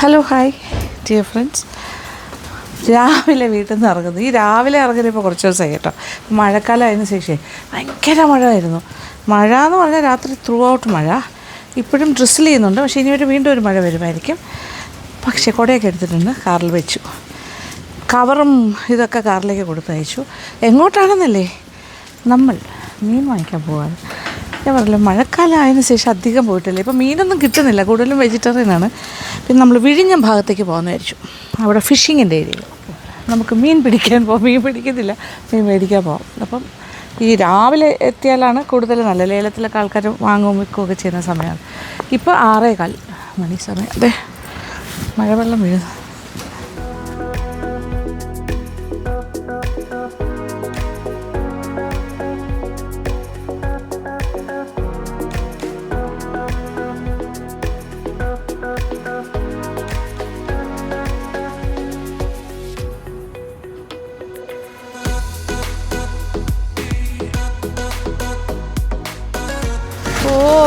Hello hi dear friends. രാവിലെ വീട്ടിൽ നിന്ന് ഇറങ്ങുന്നു. ഈ രാവിലെ ഇറങ്ങുന്നപ്പോൾ കുറച്ച് ദിവസമായി കേട്ടോ. മഴക്കാലം അതിന് ശേഷം ഭയങ്കര മഴയായിരുന്നു. മഴ എന്ന് പറഞ്ഞാൽ രാത്രി ത്രൂ ഔട്ട് മഴ. ഇപ്പോഴും ഡ്രിസ്സിൽ ചെയ്യുന്നുണ്ട്. പക്ഷേ ഇനി വീണ്ടും ഒരു മഴ വരുമായിരിക്കും. പക്ഷേ കുടയൊക്കെ എടുത്തിട്ടുണ്ട്, കാറിൽ വെച്ചു. കവറും ഇതൊക്കെ കാറിലേക്ക് കൊടുത്തയച്ചു. എങ്ങോട്ടാണെന്നല്ലേ, നമ്മൾ മീൻ വാങ്ങിക്കാൻ പോകാൻ. ഞാൻ പറഞ്ഞില്ല, മഴക്കാലം ആയതിനു ശേഷം അധികം പോയിട്ടില്ല. ഇപ്പം മീനൊന്നും കിട്ടുന്നില്ല, കൂടുതലും വെജിറ്റേറിയനാണ്. പിന്നെ നമ്മൾ വിഴിഞ്ഞം ഭാഗത്തേക്ക് പോകുന്ന വിചാരിച്ചു. അവിടെ ഫിഷിങ്ങിൻ്റെ ഏരിയയിൽ നമുക്ക് മീൻ പിടിക്കാൻ പോകാം. മീൻ പിടിക്കുന്നില്ല, മീൻ മേടിക്കാൻ പോകാം. അപ്പം ഈ രാവിലെ എത്തിയാലാണ് കൂടുതൽ നല്ല. ലേലത്തിലൊക്കെ ആൾക്കാർ വാങ്ങുകയും വിൽക്കുകയൊക്കെ ചെയ്യുന്ന സമയമാണ്. ഇപ്പോൾ 6:15 മണി സമയം. അതെ, മഴവെള്ളം വീഴുന്നു.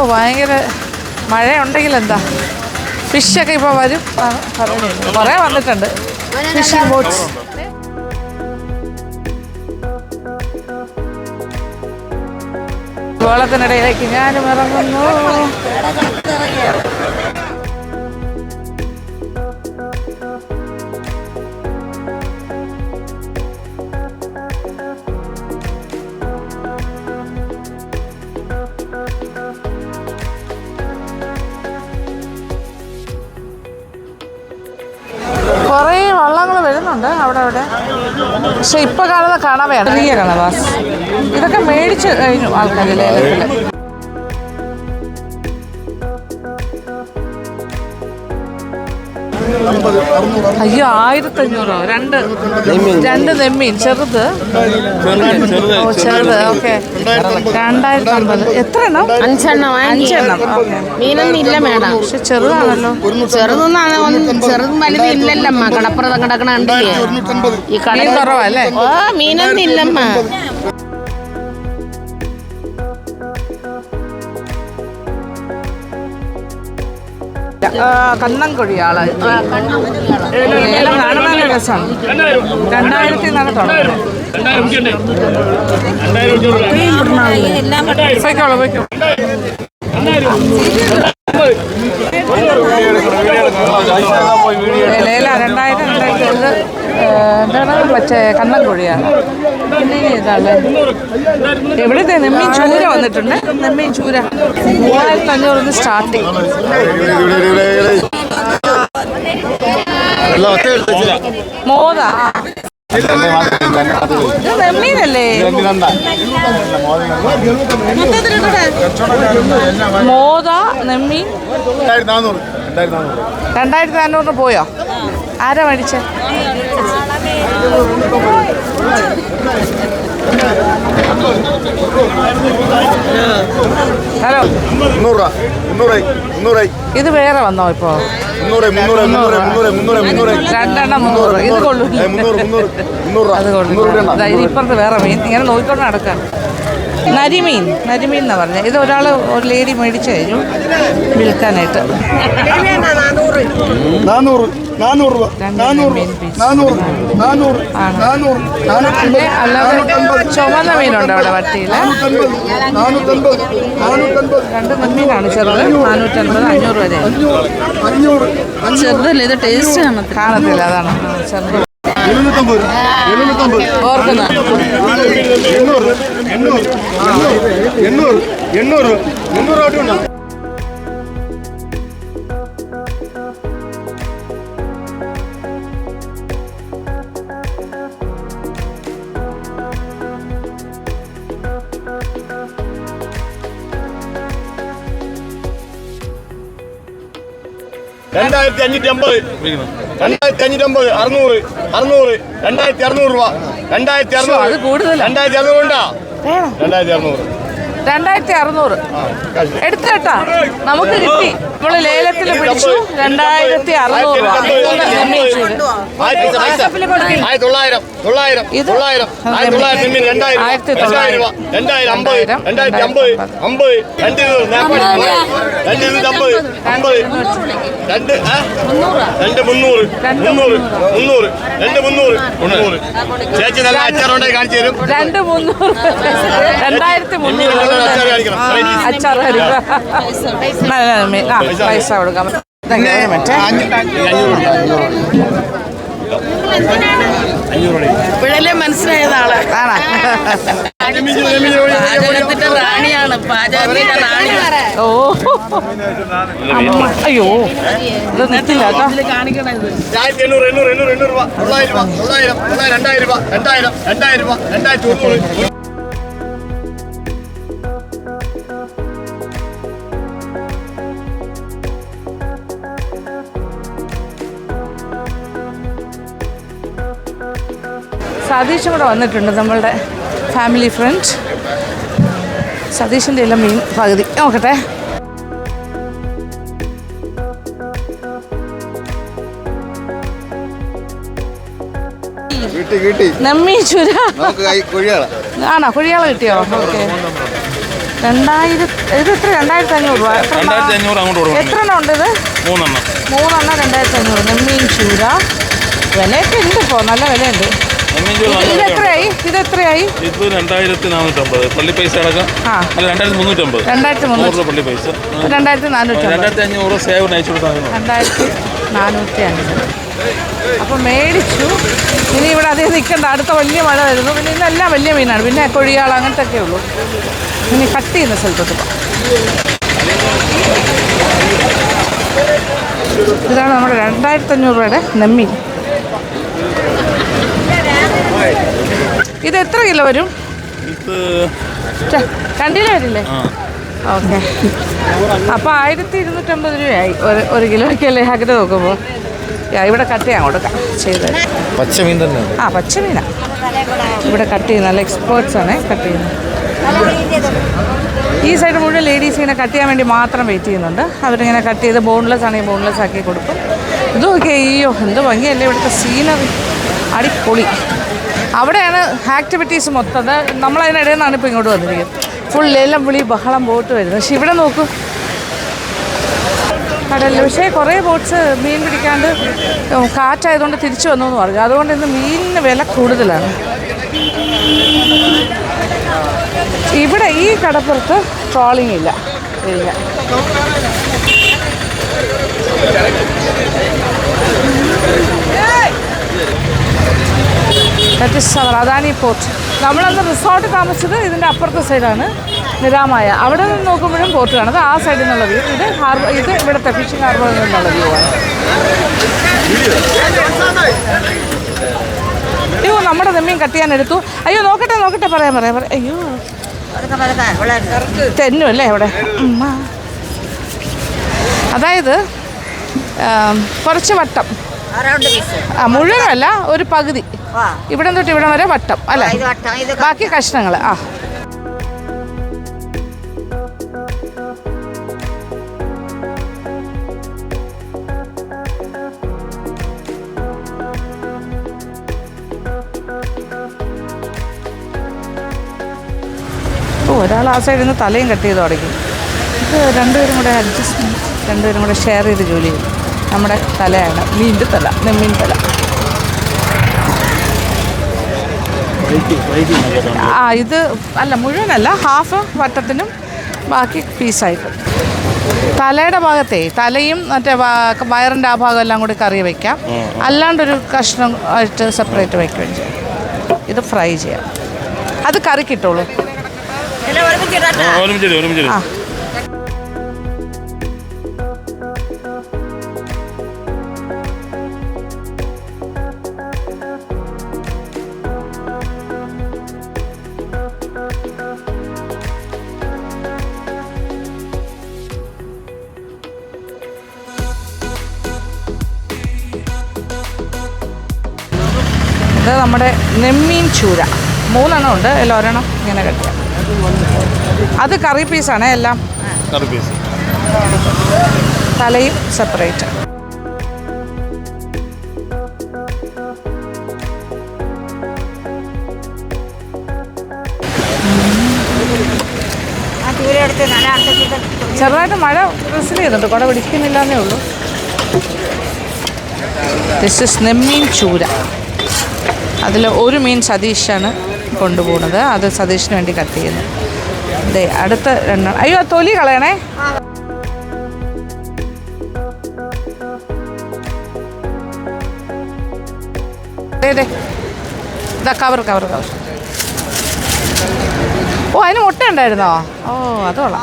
ഭയങ്കര മഴയുണ്ടെങ്കിൽ എന്താ, ഫിഷൊക്കെ ഇപ്പോൾ വരും പറയുന്നത്. കുറേ വന്നിട്ടുണ്ട് ഫിഷിംഗ് ബോട്ട്സ്. വെള്ളത്തിനിടയിലേക്ക് ഞാനും ഇറങ്ങുന്നു. കുറേ വള്ളങ്ങൾ വരുന്നുണ്ട് അവിടെ. പക്ഷെ ഇപ്പോൾ കാണുന്ന കണവയാണ്, ചെറിയ കണവാസ്. ഇതൊക്കെ മേടിച്ച് കഴിഞ്ഞു ആൾക്കാർ ലേലത്തിൽ. അയ്യോ, 1500 രണ്ട് നെമ്മീൻ. ചെറുത്. ഓ, ചെറുത്. ഓക്കെ, 2050. എത്ര എണ്ണം? 5 മീനൊന്നും ഇല്ല മേഡം. പക്ഷെ ചെറുതാണല്ലോ. ചെറുതും വലുതും ഇല്ലല്ലമ്മ. കടപ്പുറത്ത് കിടക്കണുണ്ടല്ലേ ഈ കടയിൽ കുറവല്ലേ? ഓ, മീനൊന്നും ഇല്ലമ്മ. കന്നംകൊഴിയാള് ലേലം കാണുന്ന രസമാണ്. 2000 തുടങ്ങുന്നത്. പോയിക്കോളൂ പോയിക്കോളൂ. ലേല 2000 എന്താണ് മറ്റേ കന്നംകൊഴിയാണ്. പിന്നെ ഇതാണ് എവിടുത്തെ നെമ്മീൻ ചൂര വന്നിട്ടുണ്ട്. നെമ്മീൻ ചൂര 3500 സ്റ്റാർട്ടിങ്. മോത നെമ്മീനല്ലേ? മോത നെമ്മീൻ 2400 പോയോ? ആരാ മേടിച്ചേ? ഹലോ, 300. ഇത് വേറെ വന്നോ ഇപ്പോ? 2 300. ഇത് കൊള്ളൂല്ല. അത് കൊള്ളില്ല. ഇത് ഇപ്പുറത്ത് വേറെ മീൻ ഇങ്ങനെ നോക്കിക്കൊണ്ട് നടക്കാം. നരിമീൻ എന്നാ പറഞ്ഞത്. ഇത് ഒരു ലേഡി മേടിച്ചു കഴിഞ്ഞു വിൽക്കാനായിട്ട്. 400 രൂപ. പിന്നെ അല്ലാതെ ചുമന്ന മീനുണ്ട് അവിടെ വട്ടിയിൽ. 2 നെമ്മീനാണ് ചെറുത്. 450, 500 വരെ. ചെറുതല്ലേ, ഇത് ടേസ്റ്റ് കാണത്തില്ല. അതാണ് ചെറുത്. 750 ഓർക്കുന്ന 800 2550, 600, 2600 രൂപ. 2600 ഉണ്ടാ? 2600. 2600 എടുത്തു കേട്ടാ. നമുക്ക് കിട്ടി. നമ്മള് ലേലത്തിൽ പിടിച്ചു 2600 രൂപ. ഇത് 2300 ചേച്ചി നല്ല അച്ചാറുണ്ടായി കാണിച്ചു തരും. 2300 അച്ചാറ് പൈസ കൊടുക്കാം. ഇപ്പോഴല്ലേ മനസ്സിലായതാണ്. പാചകത്തിന്റെ റാണിയാണ്, പാചകത്തിന്റെ റാണിയാണ്. ഓ അയ്യോ ഇത് നിർത്തില്ല കേട്ടോ. 1800 രൂപ 2000 രൂപ 2300. സതീഷും കൂടെ വന്നിട്ടുണ്ട്, നമ്മളുടെ ഫാമിലി ഫ്രണ്ട്. സതീഷിൻ്റെ എല്ലാം മീൻ പകുതി നോക്കട്ടെ. നെമ്മീൻ ചുര ആണോ? കുഴിയാള കിട്ടിയോ? ഓക്കെ. 2000 ഇത് എത്ര? 2500 രൂപ. എത്ര എണ്ണം ഉണ്ട് ഇത്? 3 എണ്ണം 2500. നെമ്മീൻ ചൂര വിലയൊക്കെ ഉണ്ട് ഇപ്പോൾ, നല്ല വിലയുണ്ട്. ഇത് എത്രയായി? ഇത് എത്രയായി? ഇത് 2450 പള്ളി പൈസ അടക്കം. 2350 പള്ളി പൈസ. 2450 സേവനം അയച്ചു കൊടുത്താൽ 2450. അപ്പോൾ മേടിച്ചു. ഇനി ഇവിടെ അതേ നിൽക്കണ്ട, അടുത്ത വലിയ മഴ വരുന്നു. പിന്നെ ഇന്നെല്ലാം വലിയ മീനാണ്, പിന്നെ കൊഴിയാൾ അങ്ങനത്തെ ഒക്കെ ഉള്ളൂ. ഇനി കട്ട് ചെയ്യുന്ന സ്ഥലത്തോട്ട് പോകാം. ഇതാണ് നമ്മുടെ 2500 രൂപയുടെ നെമ്മീൻ. ഇത് എത്ര കിലോ വരും? 2 കിലോ വരില്ലേ? ഓക്കെ. അപ്പോൾ 1250 രൂപയായി ഒരു കിലോയ്ക്കല്ലേ അങ്ങനെ നോക്കുമ്പോൾ. ഇവിടെ കട്ട് ചെയ്യാൻ കൊടുക്കാം ചെയ്ത്. പച്ചമീൻ തന്നെ. പച്ചമീനാണ് ഇവിടെ കട്ട് ചെയ്യുന്നത്. നല്ല എക്സ്പേർട്സാണ് കട്ട് ചെയ്യുന്നത്. ഈ സൈഡ് മുഴുവൻ ലേഡീസ് ഇങ്ങനെ കട്ട് ചെയ്യാൻ വേണ്ടി മാത്രം വെയിറ്റ് ചെയ്യുന്നുണ്ട്. അവരിങ്ങനെ കട്ട് ചെയ്ത് ബോൺലെസ് ആണെങ്കിൽ ബോൺലെസ് ആക്കി കൊടുക്കും. ഇതൊക്കെ അയ്യോ എന്ത് ഭംഗിയല്ലേ ഇവിടുത്തെ സീനറി, അടിപൊളി. അവിടെയാണ് ആക്ടിവിറ്റീസ് മൊത്തം. നമ്മളതിനിടയിൽ നിന്നാണ് ഇപ്പോൾ ഇങ്ങോട്ട് വന്നിരിക്കുന്നത്. ഫുൾ എല്ലാം വിളി ബഹളം ബോട്ട് വരുന്നത്. പക്ഷെ ഇവിടെ നോക്കൂ കടലിൽ. പക്ഷേ കുറേ ബോട്ട്സ് മീൻ പിടിക്കാണ്ട് കാറ്റായതുകൊണ്ട് തിരിച്ചു വന്നു എന്ന് പറഞ്ഞു. അതുകൊണ്ട് ഇന്ന് മീനിന് വില കൂടുതലാണ്. ഇവിടെ ഈ കടപ്പുറത്ത് ട്രോളിംഗ് ഇല്ല. That is our Adani port. നമ്മളന്ന് റിസോർട്ട് താമസിച്ചത് ഇതിൻ്റെ അപ്പുറത്തെ സൈഡാണ്, നിരാമായ. അവിടെ നിന്ന് നോക്കുമ്പോഴും പോർട്ട് കാണുന്നത്. ആ സൈഡിൽ നിന്നുള്ള വ്യൂ. ഇത് ഹാർബർ, ഇത് ഇവിടുത്തെ ഫിഷിംഗ് ഹാർബറിൽ നിന്നുള്ള വ്യൂ ആണ്. അയ്യോ നമ്മുടെ നെമ്മീൻ കട്ട് ചെയ്യാൻ എടുത്തു. അയ്യോ നോക്കട്ടെ പറയാം. അയ്യോ തെന്നും അല്ലേ ഇവിടെ. അതായത് കുറച്ച് വട്ടം, മുഴുവനല്ല ഒരു പകുതി. ഇവിടെ തൊട്ട് ഇവിടം വരെ വട്ടം അല്ലേ, ബാക്കി കഷ്ണങ്ങൾ. ഒരാൾ ആ സൈഡിൽ നിന്ന് തലയും കട്ട് ചെയ്ത് തുടങ്ങി. ഇത് രണ്ടുപേരും കൂടെ അഡ്ജസ്റ്റ്മെൻറ്റ്, രണ്ടുപേരും കൂടെ ഷെയർ ചെയ്ത് ജോലി ചെയ്യും. നമ്മുടെ തലയാണ് മീൻ്റെ തല, നെമ്മീൻ തല. ഇത് അല്ല മുഴുവനല്ല, ഹാഫ് വട്ടത്തിനും ബാക്കി പീസായിട്ട്. തലയുടെ ഭാഗത്തെ തലയും മറ്റേ വയറിൻ്റെ ആ ഭാഗം എല്ലാം കൂടി കറി വയ്ക്കാം. അല്ലാണ്ടൊരു കഷ്ണം ആയിട്ട് സെപ്പറേറ്റ് വയ്ക്കുകയും ചെയ്യാം. ഇത് ഫ്രൈ ചെയ്യാം. അത് കറി കിട്ടുള്ളൂ. ഇത് നമ്മുടെ നെമ്മീൻ ചൂര 3 എണ്ണം ഉണ്ട്. അതിൽ ഒരെണ്ണം ഇങ്ങനെ കെട്ടിയാൽ അത് കറി പീസാണേ എല്ലാം. കറി പീസ്. തലയും സെപ്പറേറ്റ്. ചെറുതായിട്ട് മഴ ഡ്രസ്സിൽ ചെയ്യുന്നുണ്ട്, കുട പിടിക്കുന്നില്ലെന്നേ ഉള്ളൂ. ദിസ് ഇസ് നെമ്മീൻ ചൂര. അതിൽ ഒരു മീൻ സതീഷാണ് കൊണ്ടുപോകുന്നത്. അത് സതീഷിന് വേണ്ടി കട്ട് ചെയ്യുന്നു. അതെ, അടുത്ത 2. അയ്യോ, തൊലി കളയണേ. അതെ, ഇതാ കവർ. ഓ, അതിന് മുട്ട ഉണ്ടായിരുന്നോ? ഓ, അത് കൊള്ളാം.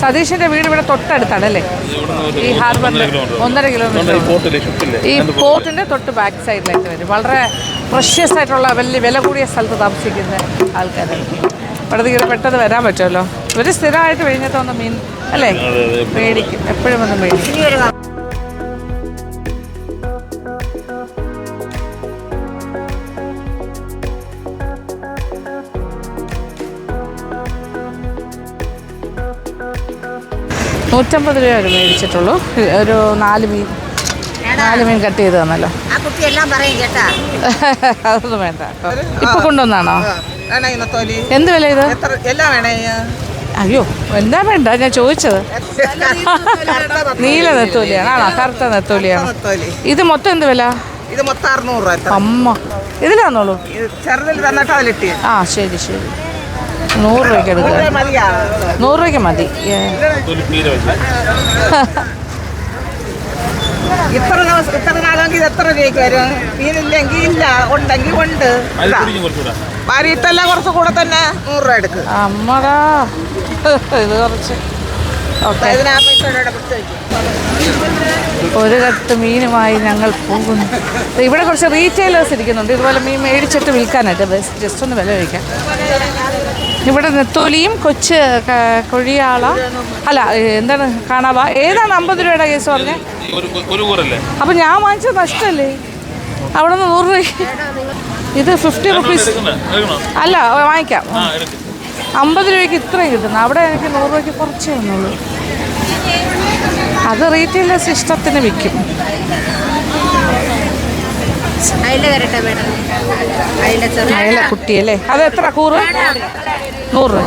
സതീഷിന്റെ വീട് ഇവിടെ തൊട്ടടുത്താണല്ലേ? ഈ ഹാർബറിൽ 1.5 കിലോമീറ്റർ. ഈ പോർട്ടിന്റെ തൊട്ട് ബാക്ക് സൈഡിലായിട്ട് വരും. വളരെ പ്രഷ്യസ് ആയിട്ടുള്ള വലിയ വില കൂടിയ സ്ഥലത്ത് താമസിക്കുന്ന ആൾക്കാരാണ്. ഇവിടത്തേക്ക് പെട്ടെന്ന് വരാൻ പറ്റുമല്ലോ. ഇവർ സ്ഥിരമായിട്ട് വിഴിഞ്ഞത്ത് വന്ന മീൻ അല്ലേ മേടിക്കും, എപ്പോഴും വന്ന് മേടിക്കും. $150 അവർ മേടിച്ചിട്ടുള്ളൂ. ഒരു 4 മീൻ കട്ട് ചെയ്ത് തന്നല്ലോ. അതൊന്നും വേണ്ട. ഇപ്പൊ കൊണ്ടുവന്നാണോ? എന്ത് വില ഇത്? അയ്യോ, എന്താ വേണ്ട, ഞാൻ ചോദിച്ചത്. നീല നെത്തോലിയാണ്. ആണോ? കറുത്ത നെത്തോലിയാണ്. ഇത് മൊത്തം എന്ത് വില? ഇത് മൊത്തം 600 രൂപ. അമ്മ, ഇതിലാന്നോളൂ. ചെറുതിൽ തന്നിട്ട് അതിലിട്ട്. ആ, ശരി. 100 രൂപയ്ക്ക് എടുക്കുക. 100 രൂപയ്ക്ക് മതി. ഇത്ര നാളെങ്കിൽ ഇത് എത്ര രൂപയ്ക്ക് വരും? മീനില്ലെങ്കിൽ ഇല്ല, ഉണ്ടെങ്കിൽ ഉണ്ട്. വാരിയിട്ടല്ല, കുറച്ച് കൂടെ തന്നെ 100 രൂപ എടുക്കുക. അമ്മടാ, ഇത് കുറച്ച്. ഓക്കെ, ഒരു കട്ട് മീനുമായി ഞങ്ങൾ പോകുന്നു. ഇവിടെ കുറച്ച് റീറ്റെയിലേഴ്സ് ഇരിക്കുന്നുണ്ട് ഇതുപോലെ മീൻ മേടിച്ചിട്ട് വിൽക്കാനായിട്ട്. ജസ്റ്റ് ഒന്ന് വില ചോദിക്കാം. ഇവിടെ നെത്തോലിയും കൊച്ച് കൊഴിയാള അല്ല, എന്താണ് കാണാവാ. ഏതാണ് 50 രൂപയുടെ കേസ് പറഞ്ഞേ? അപ്പം ഞാൻ വാങ്ങിച്ചത് നഷ്ടമല്ലേ? അവിടെ നിന്ന് 100 രൂപയ്ക്ക്. ഇത് 50 റുപ്പീസ് അല്ല, വാങ്ങിക്കാം. 50 രൂപയ്ക്ക് ഇത്രയും കിട്ടുന്നു. അവിടെ എനിക്ക് 100 രൂപയ്ക്ക് കുറച്ചേ ഒന്നുള്ളൂ. അത് റീറ്റെയിലേഴ്സ് ഇഷ്ടത്തിന് വിൽക്കും. അയല കുട്ടിയല്ലേ? അത് എത്ര? 100 രൂപ.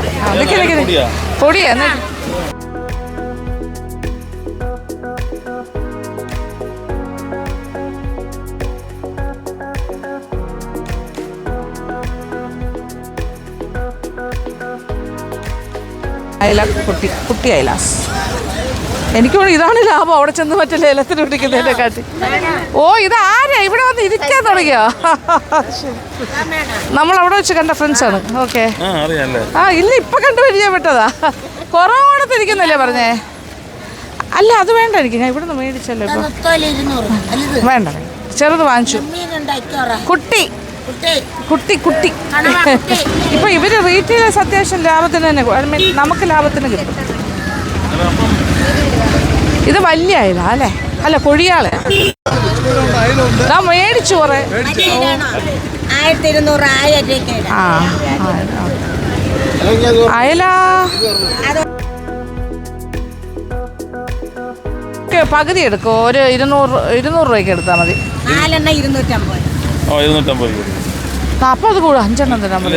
പൊടിയാ. അയല കുട്ടി അയലാസ്. എനിക്ക് തോന്നുന്നു ഇതാണ് ലാഭം. അവിടെ ചെന്ന് മറ്റേ ലേലത്തിന് പിടിക്കുന്നതിനെ കാട്ടി. ഓ, ഇതാരാ ഇവിടെ വന്ന് ഇരിക്കാൻ തുടങ്ങിയോ? നമ്മൾ അവിടെ വെച്ച് കണ്ട ഫ്രണ്ട്സാണ്. ഓക്കെ. ആ, ഇല്ല, ഇപ്പൊ കണ്ടു പരിചയപ്പെട്ടതാ. കൊറോണത്തിരിക്കുന്നല്ലേ പറഞ്ഞേ? അല്ല, അത് വേണ്ട എനിക്ക്. ഞാൻ ഇവിടുന്ന് മേടിച്ചല്ലോ. ഇപ്പൊ വേണ്ട, ചെറുത് വാങ്ങിച്ചു. കുട്ടി ഇപ്പൊ ഇവര് റീറ്റെയിലേഴ്സ് അത്യാവശ്യം ലാഭത്തിന് തന്നെ, നമുക്ക് ലാഭത്തിന് കിട്ടും. ഇത് വലിയ അയല അല്ലേ? അല്ല, കൊഴിയാളെ ഞാൻ മേടിച്ചു കുറെ. 1200 ആ, അയല പകുതി എടുക്കും. ഒരു 200 രൂപയ്ക്ക് എടുത്താൽ മതി. 250. അപ്പോൾ അത് കൂടും. 5 എണ്ണം തരാൻ മതി.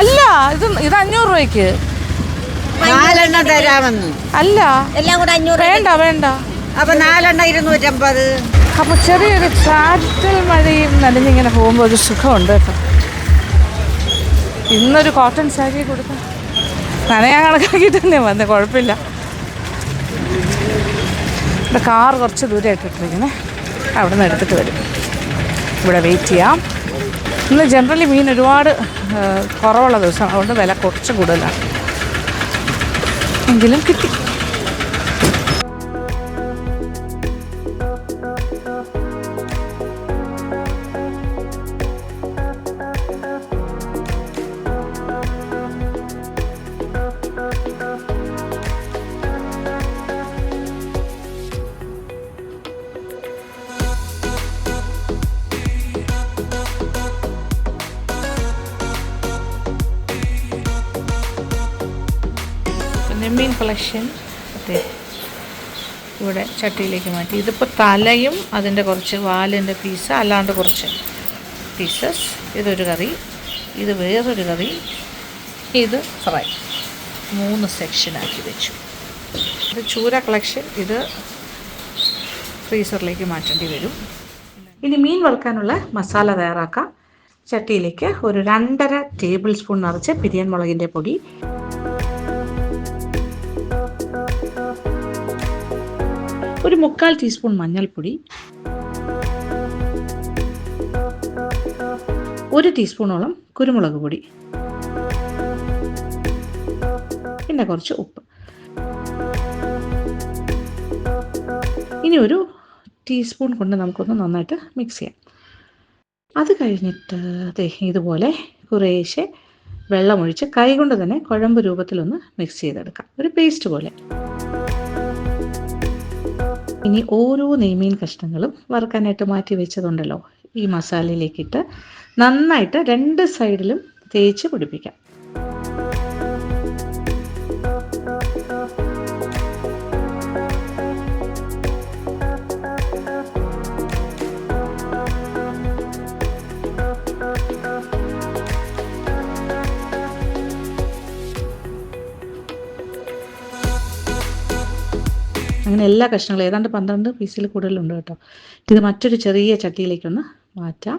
അല്ല, ഇത് 500 രൂപയ്ക്ക്. 4 എണ്ണം തരാമെന്ന്. അല്ല, എല്ലാം കൂടെ 500. വേണ്ട. അപ്പൊ 4 എണ്ണം 250. അപ്പോൾ ചെറിയൊരു ചാറ്റൽ മഴയും നനഞ്ഞിങ്ങനെ പോകുമ്പോൾ ഒരു സുഖമുണ്ട് കേട്ടോ. ഇന്നൊരു കോട്ടൺ സാരി കൊടുക്കാം. നനയാൻ കണക്കാക്കിയിട്ട് തന്നെ വന്നേ, കുഴപ്പമില്ല. ഇവിടെ കാർ കുറച്ച് ദൂരമായിട്ട് ഇട്ടിരിക്കുന്നത്. അവിടെ നിന്ന് എടുത്തിട്ട് വരും. ഇവിടെ വെയിറ്റ് ചെയ്യാം. ഇന്ന് ജനറലി മീൻ ഒരുപാട് കുറവുള്ള ദിവസം, അതുകൊണ്ട് വില കുറച്ച് കൂടുതലാണ്. എങ്കിലും കിട്ടി. കളക്ഷൻ ഇവിടെ ചട്ടിയിലേക്ക് മാറ്റി. ഇതിപ്പോൾ തലയും അതിൻ്റെ കുറച്ച് വാലിൻ്റെ പീസ് അല്ലാണ്ട് കുറച്ച് പീസസ്. ഇതൊരു കറി, ഇത് വേറൊരു കറി, ഇത് ഫ്രൈ. 3 സെക്ഷനാക്കി വെച്ചു. ഇത് ചൂര കളക്ഷൻ. ഇത് ഫ്രീസറിലേക്ക് മാറ്റേണ്ടി വരും. ഇനി മീൻ വറുക്കാനുള്ള മസാല തയ്യാറാക്കാം. ചട്ടിയിലേക്ക് ഒരു 2.5 ടേബിൾ സ്പൂൺ നിറച്ച് പിരിയൻ മുളകിൻ്റെ പൊടി, ഒരു 3/4 ടീസ്പൂൺ മഞ്ഞൾപ്പൊടി, 1 ടീസ്പൂണോളം കുരുമുളക് പൊടി, പിന്നെ കുറച്ച് ഉപ്പ്. ഇനി ഒരു ടീസ്പൂൺ കൊണ്ട് നമുക്കൊന്ന് നന്നായിട്ട് മിക്സ് ചെയ്യാം. അത് കഴിഞ്ഞിട്ട് ഇതുപോലെ കുറേശ്ശെ വെള്ളമൊഴിച്ച് കൈകൊണ്ട് തന്നെ കുഴമ്പ് രൂപത്തിലൊന്ന് മിക്സ് ചെയ്തെടുക്കാം, ഒരു പേസ്റ്റ് പോലെ. ഇനി ഓരോ നെയ്മീൻ കഷ്ണങ്ങളും വറുക്കാനായിട്ട് മാറ്റി വെച്ചതുണ്ടല്ലോ ഈ മസാലയിലേക്കിട്ട് നന്നായിട്ട് 2 സൈഡിലും തേച്ച് പിടിപ്പിക്കാം. അങ്ങനെ എല്ലാ കഷ്ണങ്ങളും ഏതാണ്ട് 12 പീസിൽ കൂടുതലുണ്ട് കേട്ടോ. ഇത് മറ്റൊരു ചെറിയ ചട്ടിയിലേക്കൊന്ന് മാറ്റാം.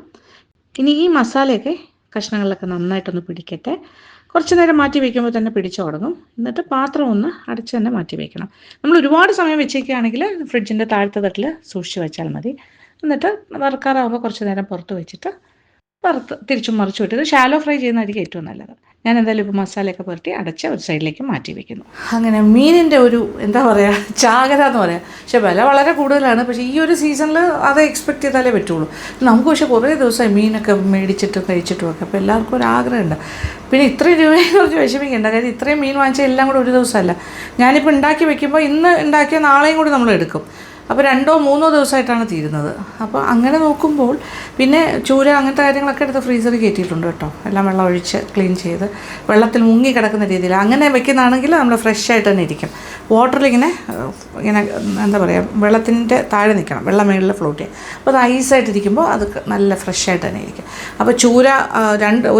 ഇനി ഈ മസാലയൊക്കെ കഷ്ണങ്ങളിലൊക്കെ നന്നായിട്ടൊന്ന് പിടിക്കട്ടെ. കുറച്ച് നേരം മാറ്റി വയ്ക്കുമ്പോൾ തന്നെ പിടിച്ചു തുടങ്ങും. എന്നിട്ട് പാത്രം ഒന്ന് അടച്ച് തന്നെ മാറ്റി വയ്ക്കണം. നമ്മൾ ഒരുപാട് സമയം വെച്ചേക്കുകയാണെങ്കിൽ ഫ്രിഡ്ജിൻ്റെ താഴത്തെ തട്ടിൽ സൂക്ഷിച്ച് വെച്ചാൽ മതി. എന്നിട്ട് വറുക്കാറാകുമ്പോൾ കുറച്ച് നേരം പുറത്ത് വെച്ചിട്ട് തിരിച്ചും മറിച്ചു വിട്ടത് ഷാലോ ഫ്രൈ ചെയ്യുന്നതായിരിക്കും ഏറ്റവും നല്ലത്. ഞാൻ എന്തായാലും ഇപ്പോൾ മസാലയൊക്കെ പുരട്ടി അടച്ച് ഒരു സൈഡിലേക്ക് മാറ്റി വയ്ക്കുന്നു. അങ്ങനെ മീനിൻ്റെ ഒരു എന്താ പറയുക ചാകര എന്ന് പറയാം. പക്ഷെ വില വളരെ കൂടുതലാണ്. പക്ഷേ ഈ ഒരു സീസണിൽ അത് എക്സ്പെക്ട് ചെയ്താലേ പറ്റുള്ളൂ. നമുക്ക് പക്ഷേ കുറേ ദിവസമായി മീനൊക്കെ മേടിച്ചിട്ടും കഴിച്ചിട്ടും ഒക്കെ. അപ്പോൾ എല്ലാവർക്കും ഒരു ആഗ്രഹമുണ്ട്. പിന്നെ ഇത്രയും രൂപയെന്ന് പറഞ്ഞ് വിഷമിക്കേണ്ട. കാര്യം ഇത്രയും മീൻ വാങ്ങിച്ചാൽ എല്ലാം കൂടെ ഒരു ദിവസമല്ല. ഞാനിപ്പോൾ ഉണ്ടാക്കി വെക്കുമ്പോൾ ഇന്ന് ഉണ്ടാക്കിയ നാളെയും കൂടി നമ്മൾ എടുക്കും. അപ്പോൾ 2-3 ദിവസമായിട്ടാണ് തീരുന്നത്. അപ്പോൾ അങ്ങനെ നോക്കുമ്പോൾ പിന്നെ ചൂര അങ്ങനത്തെ കാര്യങ്ങളൊക്കെ എടുത്ത് ഫ്രീസറിൽ കയറ്റിയിട്ടുണ്ട് കേട്ടോ. എല്ലാം വെള്ളം ഒഴിച്ച് ക്ലീൻ ചെയ്ത് വെള്ളത്തിൽ മുങ്ങി കിടക്കുന്ന രീതിയിൽ അങ്ങനെ വെക്കുന്നതാണെങ്കിൽ നമ്മൾ ഫ്രഷ് ആയിട്ട് തന്നെ ഇരിക്കും. വാട്ടറിൽ ഇങ്ങനെ എന്താ പറയുക വെള്ളത്തിൻ്റെ താഴെ നിൽക്കണം, വെള്ളം മേളിൽ ഫ്ലോട്ട് ചെയ്യും. അപ്പോൾ അത് ഐസായിട്ടിരിക്കുമ്പോൾ അത് നല്ല ഫ്രഷ് ആയിട്ട് തന്നെ ഇരിക്കും. അപ്പോൾ ചൂര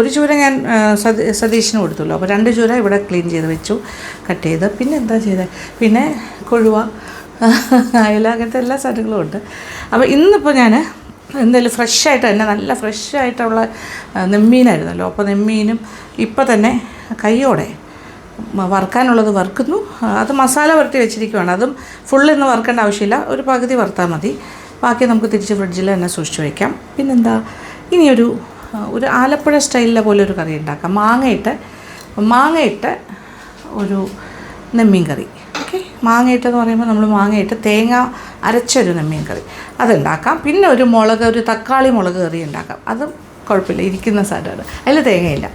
ഒരു ചൂര ഞാൻ സതീഷിന് കൊടുത്തുള്ളൂ. അപ്പോൾ 2 ചൂര ഇവിടെ ക്ലീൻ ചെയ്ത് വെച്ചു, കട്ട് ചെയ്ത്. പിന്നെ എന്താ ചെയ്തത്, പിന്നെ കൊഴുവ, അയല, അങ്ങനത്തെ എല്ലാ സാധനങ്ങളും ഉണ്ട്. അപ്പോൾ ഇന്നിപ്പോൾ ഞാൻ എന്തായാലും ഫ്രഷായിട്ട് തന്നെ നല്ല ഫ്രഷായിട്ടുള്ള നെമ്മീനായിരുന്നല്ലോ. അപ്പോൾ നെമ്മീനും ഇപ്പം തന്നെ കയ്യോടെ വറുക്കാനുള്ളത് വറുക്കുന്നു. അത് മസാല പുരട്ടി വെച്ചിരിക്കുകയാണ്. അതും ഫുള്ളിന്ന് വറുക്കേണ്ട ആവശ്യമില്ല, ഒരു പകുതി വറുത്താൽ മതി. ബാക്കി നമുക്ക് തിരിച്ച് ഫ്രിഡ്ജിൽ തന്നെ സൂക്ഷിച്ച് വയ്ക്കാം. പിന്നെന്താ, ഇനിയൊരു ആലപ്പുഴ സ്റ്റൈലിലെ പോലെ ഒരു കറി ഉണ്ടാക്കാം. മാങ്ങയിട്ട് ഒരു നെമ്മീൻ കറി. ഓക്കെ, മാങ്ങയിട്ടെന്ന് പറയുമ്പോൾ നമ്മൾ മാങ്ങയിട്ട് തേങ്ങ അരച്ചൊരു നെമ്മീൻ കറി അതുണ്ടാക്കാം. പിന്നെ ഒരു തക്കാളി മുളക് കറി ഉണ്ടാക്കാം. അതും കുഴപ്പമില്ല, ഇരിക്കുന്ന സാധനമാണ്, അതിൽ തേങ്ങയില്ല.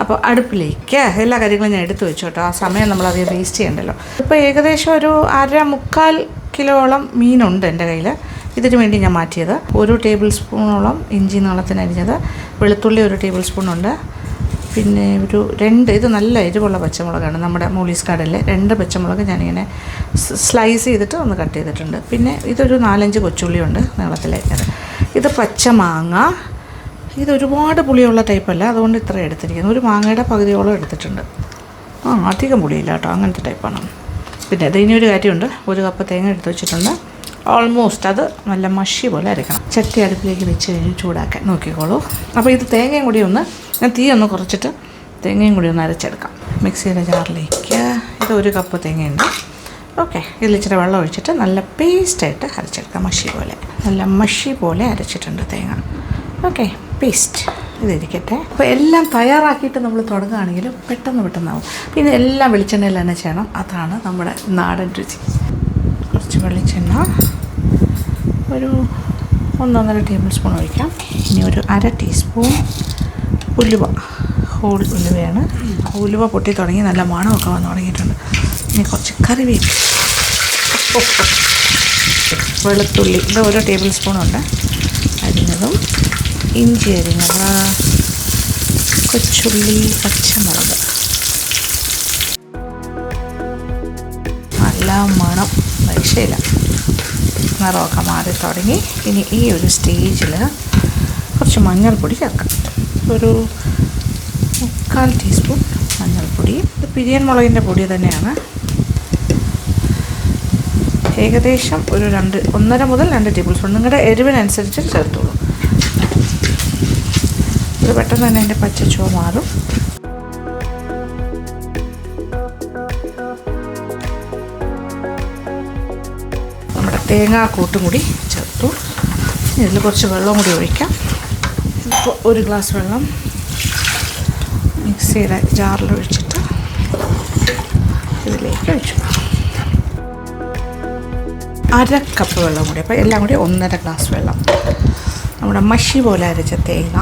അപ്പോൾ അടുപ്പിലേക്ക് എല്ലാ കാര്യങ്ങളും ഞാൻ എടുത്തു വെച്ചു കേട്ടോ. ആ സമയം നമ്മളധികം വേസ്റ്റ് ചെയ്യണ്ടല്ലോ. ഇപ്പോൾ ഏകദേശം ഒരു 1/4 കിലോളം മീനുണ്ട് എൻ്റെ കയ്യിൽ. ഇതിനു വേണ്ടി ഞാൻ മാറ്റിയത് 1 ടേബിൾ സ്പൂണോളം ഇഞ്ചി നീളത്തിന് അരിഞ്ഞത്, വെളുത്തുള്ളി 1 ടേബിൾ സ്പൂണുണ്ട്. പിന്നെ ഒരു 2 ഇത് നല്ല എരിവുള്ള പച്ചമുളകാണ്, നമ്മുടെ മൂളീസ് കാർഡിലെ 2 പച്ചമുളക് ഞാനിങ്ങനെ സ്ലൈസ് ചെയ്തിട്ട് ഒന്ന് കട്ട് ചെയ്തിട്ടുണ്ട്. പിന്നെ ഇതൊരു 4-5 കൊച്ചുള്ളിയുണ്ട് നീളത്തിലേക്കത്. ഇത് പച്ചമാങ്ങ, ഇതൊരുപാട് പുളിയുള്ള ടൈപ്പല്ല, അതുകൊണ്ട് ഇത്ര എടുത്തിരിക്കുന്നു. ഒരു മാങ്ങയുടെ പകുതിയോളം എടുത്തിട്ടുണ്ട്. അധികം പുളിയില്ല കേട്ടോ, അങ്ങനത്തെ ടൈപ്പാണ്. പിന്നെ ഇതിനൊരു കാര്യമുണ്ട്, 1 കപ്പ് തേങ്ങ എടുത്ത് വെച്ചിട്ടുണ്ട്. ഓൾമോസ്റ്റ് അത് നല്ല മഷി പോലെ അരക്കണം. ചട്ടി അടുപ്പിലേക്ക് വെച്ച് കഴിഞ്ഞ് ചൂടാക്കാൻ നോക്കിക്കോളൂ. അപ്പോൾ ഇത് തേങ്ങയും കൂടി ഞാൻ തീ ഒന്ന് കുറച്ചിട്ട് തേങ്ങയും കൂടി ഒന്ന് അരച്ചെടുക്കാം. മിക്സിയുടെ ജാറിലേക്ക് ഇത് 1 കപ്പ് തേങ്ങയുണ്ട്. ഓക്കെ, ഇതിൽ ഇച്ചിരി വെള്ളം ഒഴിച്ചിട്ട് നല്ല പേസ്റ്റായിട്ട് അരച്ചെടുക്കാം. നല്ല മഷി പോലെ അരച്ചിട്ടുണ്ട് തേങ്ങ. ഓക്കെ, പേസ്റ്റ് ഇതിരിക്കട്ടെ. അപ്പോൾ എല്ലാം തയ്യാറാക്കിയിട്ട് നമ്മൾ തുടങ്ങുകയാണെങ്കിൽ പെട്ടെന്നാവും. പിന്നെ എല്ലാം വെളിച്ചെണ്ണയിൽ തന്നെ ചെയ്യണം, അതാണ് നമ്മുടെ നാടൻ രുചി. കുറച്ച് വെളിച്ചെണ്ണ ഒരു 1-1.5 ടേബിൾ സ്പൂൺ ഒഴിക്കാം. ഇനി ഒരു 1/2 ടീസ്പൂൺ ഉലുവ, ഹോൾ ഉലുവയാണ്. ഉലുവ പൊട്ടി തുടങ്ങി നല്ല മണമൊക്കെ വന്ന് തുടങ്ങിയിട്ടുണ്ട്. ഇനി കുറച്ച് കറിവേപ്പില, വെളുത്തുള്ളി ഇത് 1 ടേബിൾ സ്പൂണുണ്ട് അരിഞ്ഞതും, ഇഞ്ചി അരിഞ്ഞത്, കൊച്ചുള്ളി, പച്ചമുളക്. നല്ല മണം, രക്ഷയില്ല. നിറമൊക്കെ മാറി തുടങ്ങി. ഇനി ഈ ഒരു സ്റ്റേജിൽ കുറച്ച് മഞ്ഞൾപ്പൊടി ചേർക്കാം. ഒരു 1/4 ടീസ്പൂൺ മഞ്ഞൾപ്പൊടി. ഇത് പിരിയൻ മുളകിൻ്റെ പൊടി തന്നെയാണ്. ഏകദേശം ഒരു 1.5 മുതൽ 2 ടേബിൾ സ്പൂൺ നിങ്ങളുടെ എരിവിനനുസരിച്ച് ചേർത്തോളൂ. ഇത് പെട്ടെന്ന് തന്നെ അതിൻ്റെ പച്ചച്ചുവ മാറും. നമ്മുടെ തേങ്ങാക്കൂട്ടും കൂടി ചേർത്തു. ഇതിൽ കുറച്ച് വെള്ളം കൂടി ഒഴിക്കാം. ഇപ്പോൾ 1 ഗ്ലാസ് വെള്ളം മിക്സിയുടെ ജാറിൽ ഒഴിച്ചിട്ട് ഇതിലേക്ക് ഒഴിച്ചു. 1/2 കപ്പ് വെള്ളം കൂടി. അപ്പോൾ എല്ലാം കൂടി 1.5 ഗ്ലാസ് വെള്ളം. നമ്മുടെ മഷി പോലെ അരച്ച തേങ്ങ.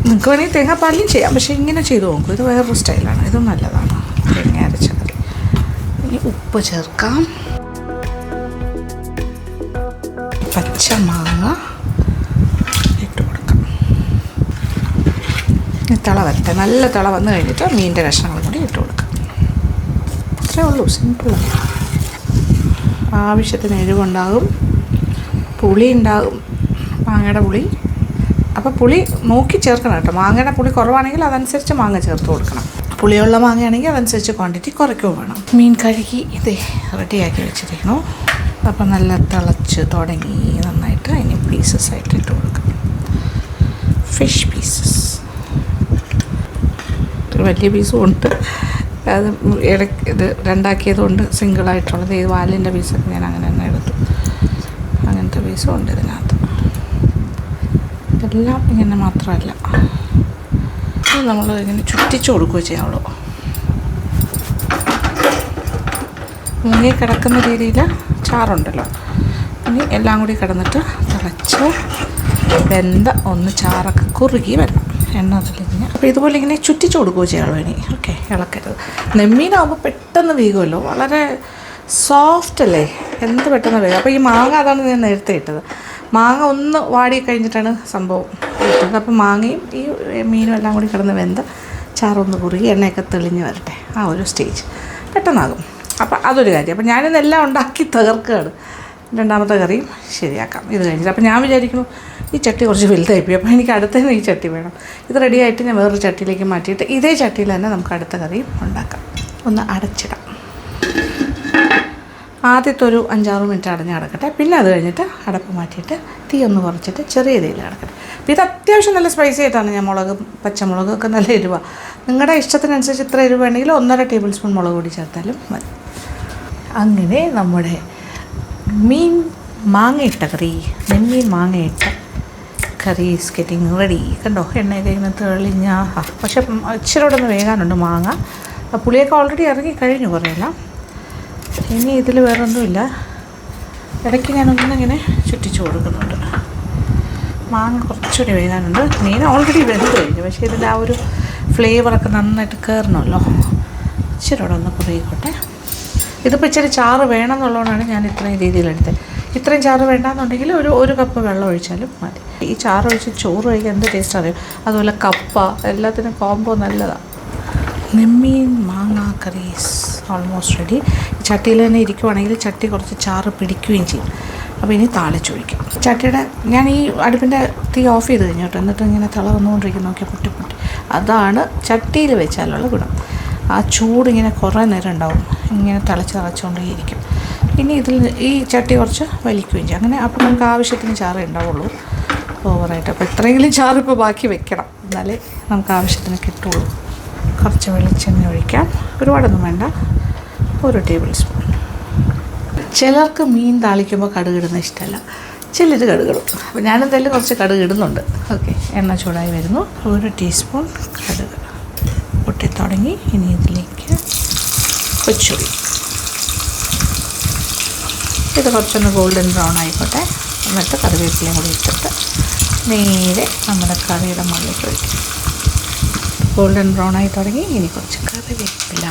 നിങ്ങൾക്ക് വേണമെങ്കിൽ തേങ്ങാപ്പാലിലും ചെയ്യാം, പക്ഷേ ഇങ്ങനെ ചെയ്ത് നോക്കും. ഇത് വേറൊരു സ്റ്റൈലാണ്, ഇതും നല്ലതാണ്. തേങ്ങ അരച്ച കറി. ഇനി ഉപ്പ് ചേർക്കാം. പച്ചമാങ്ങ ഇട്ട് കൊടുക്കാം. തിള വരട്ടെ. നല്ല തിള വന്നു കഴിഞ്ഞിട്ട് മീനിൻ്റെ കഷ്ണങ്ങളും കൂടി ഇട്ട് കൊടുക്കാം. അത്രേ ഉള്ളൂ, സിമ്പിളാണ്. ആവശ്യത്തിന് എരിവുണ്ടാകും, പുളി ഉണ്ടാകും, മാങ്ങയുടെ പുളി. അപ്പോൾ പുളി നോക്കി ചേർക്കണം കേട്ടോ. മാങ്ങയുടെ പുളി കുറവാണെങ്കിൽ അതനുസരിച്ച് മാങ്ങ ചേർത്ത് കൊടുക്കണം. പുളിയുള്ള മാങ്ങയാണെങ്കിൽ അതനുസരിച്ച് ക്വാണ്ടിറ്റി കുറയ്ക്കുകയും വേണം. മീൻ കഴുകി ഇത് റെഡിയാക്കി വെച്ചിരിക്കുന്നു. അപ്പോൾ നല്ല തിളച്ച് തുടങ്ങി നന്നായിട്ട്. ഇനി പീസസ് ആയിട്ട് ഇട്ട് കൊടുക്കാം. ഫിഷ് പീസസ് ഒരു വലിയ പീസും ഉണ്ട്. അത് ഇത് 2ആക്കിയതുകൊണ്ട് സിംഗിളായിട്ടുള്ളത്. ഈ വാലിൻ്റെ പീസൊക്കെ ഞാൻ അങ്ങനെ തന്നെ എടുത്തു. അങ്ങനത്തെ പീസും ഉണ്ട് ഇതിനകത്ത്. ഇതെല്ലാം ഇങ്ങനെ മാത്രമല്ല, ഇത് നമ്മൾ ഇങ്ങനെ ചുറ്റിച്ച് കൊടുക്കുകയോ ചെയ്യാവുള്ളൂ. മുങ്ങി കിടക്കുന്ന രീതിയിൽ ചാറുണ്ടല്ലോ. ഇനി എല്ലാം കൂടി കിടന്നിട്ട് തിളച്ച് ഒന്ന് ചാറൊക്കെ കുറുകി വരണം, എണ്ണ തെളിഞ്ഞ്. അപ്പോൾ ഇതുപോലെ ഇങ്ങനെ ചുറ്റിച്ച് കൊടുക്കുകയോ ചെയ്യാവുള്ളൂ. ഇനി ഓക്കെ, ഇളക്കരുത്. നെമ്മീനാകുമ്പോൾ പെട്ടെന്ന് വീകുമല്ലോ, വളരെ സോഫ്റ്റ് അല്ലേ, എന്ത് പെട്ടെന്ന് വേഗം. അപ്പോൾ ഈ മാങ്ങ അതാണ് ഞാൻ നേരത്തെ ഇട്ടത്. മാങ്ങ ഒന്ന് വാടി കഴിഞ്ഞിട്ടാണ് സംഭവം ഇട്ടത്. അപ്പോൾ മാങ്ങയും ഈ മീനും എല്ലാം കൂടി കിടന്ന് വെന്ത് ചാറൊന്ന് കുറുകി എണ്ണയൊക്കെ തെളിഞ്ഞ് വരട്ടെ. ആ ഒരു സ്റ്റേജ് പെട്ടെന്നാകും. അപ്പോൾ അതൊരു കാര്യം. അപ്പോൾ ഞാനിതെല്ലാം ഉണ്ടാക്കി തകർക്കുകയാണ്. 2ാമത്തെ കറിയും ശരിയാക്കാം ഇത് കഴിഞ്ഞിട്ട്. അപ്പോൾ ഞാൻ വിചാരിക്കുന്നു ഈ ചട്ടി കുറച്ച് വലുതായിപ്പോയി, അപ്പോൾ എനിക്ക് അടുത്തതിന് ഈ ചട്ടി വേണം. ഇത് റെഡിയായിട്ട് ഞാൻ വേറൊരു ചട്ടിയിലേക്ക് മാറ്റിയിട്ട് ഇതേ ചട്ടിയിൽ തന്നെ നമുക്ക് അടുത്ത കറിയും ഉണ്ടാക്കാം. ഒന്ന് അടച്ചിടാം. ആദ്യത്തെ ഒരു 5-6 മിനിറ്റ് അടഞ്ഞ് കിടക്കട്ടെ. പിന്നെ അത് കഴിഞ്ഞിട്ട് അടപ്പ് മാറ്റിയിട്ട് തീ ഒന്ന് കുറച്ചിട്ട് ചെറിയ തീയിൽ കിടക്കട്ടെ. അപ്പോൾ ഇത് അത്യാവശ്യം നല്ല സ്പൈസി ആയിട്ടാണ് ഞാൻ പച്ചമുളകൊക്കെ നല്ല എരിവാണ്. നിങ്ങളുടെ ഇഷ്ടത്തിനനുസരിച്ച് ഇത്ര എരിവ് വേണമെങ്കിൽ 1.5 ടേബിൾ സ്പൂൺ മുളക് പൊടി ചേർത്താലും മതി. അങ്ങനെ നമ്മുടെ മീൻ മാങ്ങയിട്ട കറി, നെമ്മീൻ മാങ്ങയിട്ട കറി ഈസ് ഗെറ്റിംഗ് റെഡി. കണ്ടോ, എണ്ണയൊക്കെ ഇങ്ങനെ തെളിഞ്ഞ. പക്ഷെ ഇച്ചിരി കൂടെ ഒന്ന് വേകാനുണ്ട് മാങ്ങ. പുളിയൊക്കെ ഓൾറെഡി ഇറങ്ങി കഴിഞ്ഞു കുറേയെല്ലാം. ഇനി ഇതിൽ വേറെ ഒന്നുമില്ല. ഇടയ്ക്ക് ഞാനൊന്നിങ്ങനെ ചുറ്റിച്ച് കൊടുക്കുന്നുണ്ട്. മാങ്ങ കുറച്ചുകൂടി വേകാനുണ്ട്. മീൻ ഓൾറെഡി വെന്ത് കഴിഞ്ഞു, പക്ഷേ ഇതിൻ്റെ ആ ഒരു ഫ്ലേവറൊക്കെ നന്നായിട്ട് കയറണമല്ലോ. ഇച്ചിരി കൂടെ ഒന്ന് കുറുകിക്കോട്ടെ. ഇതിപ്പോൾ ഇച്ചിരി ചാറ് വേണം എന്നുള്ളതുകൊണ്ടാണ് ഞാൻ ഇത്രയും രീതിയിലെടുത്തത്. ഇത്രയും ചാറ് വേണ്ടാന്നുണ്ടെങ്കിൽ ഒരു കപ്പ് വെള്ളം ഒഴിച്ചാലും മതി. ഈ ചാറ് ഒഴിച്ച് ചോറ് കഴിക്കാൻ എന്ത് ടേസ്റ്റ് അറിയും. അതുപോലെ കപ്പ എല്ലാത്തിനും കോംബോ നല്ലതാണ്. നെമ്മീൻ മാങ്ങ കറീസ് ഓൾമോസ്റ്റ് റെഡി. ചട്ടിയിൽ തന്നെ ഇരിക്കുവാണെങ്കിൽ ചട്ടി കുറച്ച് ചാറ് പിടിക്കുകയും ചെയ്യും. അപ്പോൾ ഇനി താളിച്ചൊഴിക്കാം. ചട്ടിയുടെ ഞാൻ ഈ അടുപ്പിൻ്റെ തീ ഓഫ് ചെയ്ത് കഴിഞ്ഞു കേട്ടോ. എന്നിട്ട് ഇങ്ങനെ തിള വന്നുകൊണ്ടിരിക്കുന്ന നോക്കിയാൽ പൊട്ടി. അതാണ് ചട്ടിയിൽ വെച്ചാലുള്ള ഗുണം. ആ ചൂടിങ്ങനെ കുറേ നേരം ഉണ്ടാവും, ഇങ്ങനെ തിളച്ചുകൊണ്ടേയിരിക്കും. ഇനി ഈ ചട്ടി കുറച്ച് വലിക്കുകയും ചെയ്യും. അങ്ങനെ അപ്പോൾ നമുക്ക് ആവശ്യത്തിന് ചാറേ ഉണ്ടാവുള്ളൂ ഓവറായിട്ട്. അപ്പോൾ ഇത്രയെങ്കിലും ചാറ് ഇപ്പോൾ ബാക്കി വെക്കണം, എന്നാലേ നമുക്ക് ആവശ്യത്തിന് കിട്ടുള്ളൂ. കുറച്ച് വെളിച്ചെണ്ണ ഒഴിക്കാം. ഒരുപാടൊന്നും വേണ്ട, 1 ടേബിൾ സ്പൂൺ. ചിലർക്ക് മീൻ താളിക്കുമ്പോൾ കടുകിടുന്ന ഇഷ്ടമല്ല, ചിലർ കടുകിടും. അപ്പോൾ ഞാനെന്തായാലും കുറച്ച് കടുകിടുന്നുണ്ട്. ഓക്കെ, എണ്ണ ചൂടായി വരുന്നു. 1 ടീസ്പൂൺ കടുക് പൊട്ടി തുടങ്ങി. ഇനി ഇതിലേക്ക് കൊച്ചുള്ളി. ഇത് കുറച്ചൊന്ന് ഗോൾഡൻ ബ്രൗൺ ആയിക്കോട്ടെ. എന്നിട്ട് കറിവേപ്പിലയും കൂടി ഇട്ടിട്ട് നേരെ നമ്മുടെ കറിയുടെ മുകളിലേക്ക് ഒഴിക്കും. ഗോൾഡൻ ബ്രൗൺ ആയി തുടങ്ങി. ഇനി കുറച്ച് കറിവേപ്പില.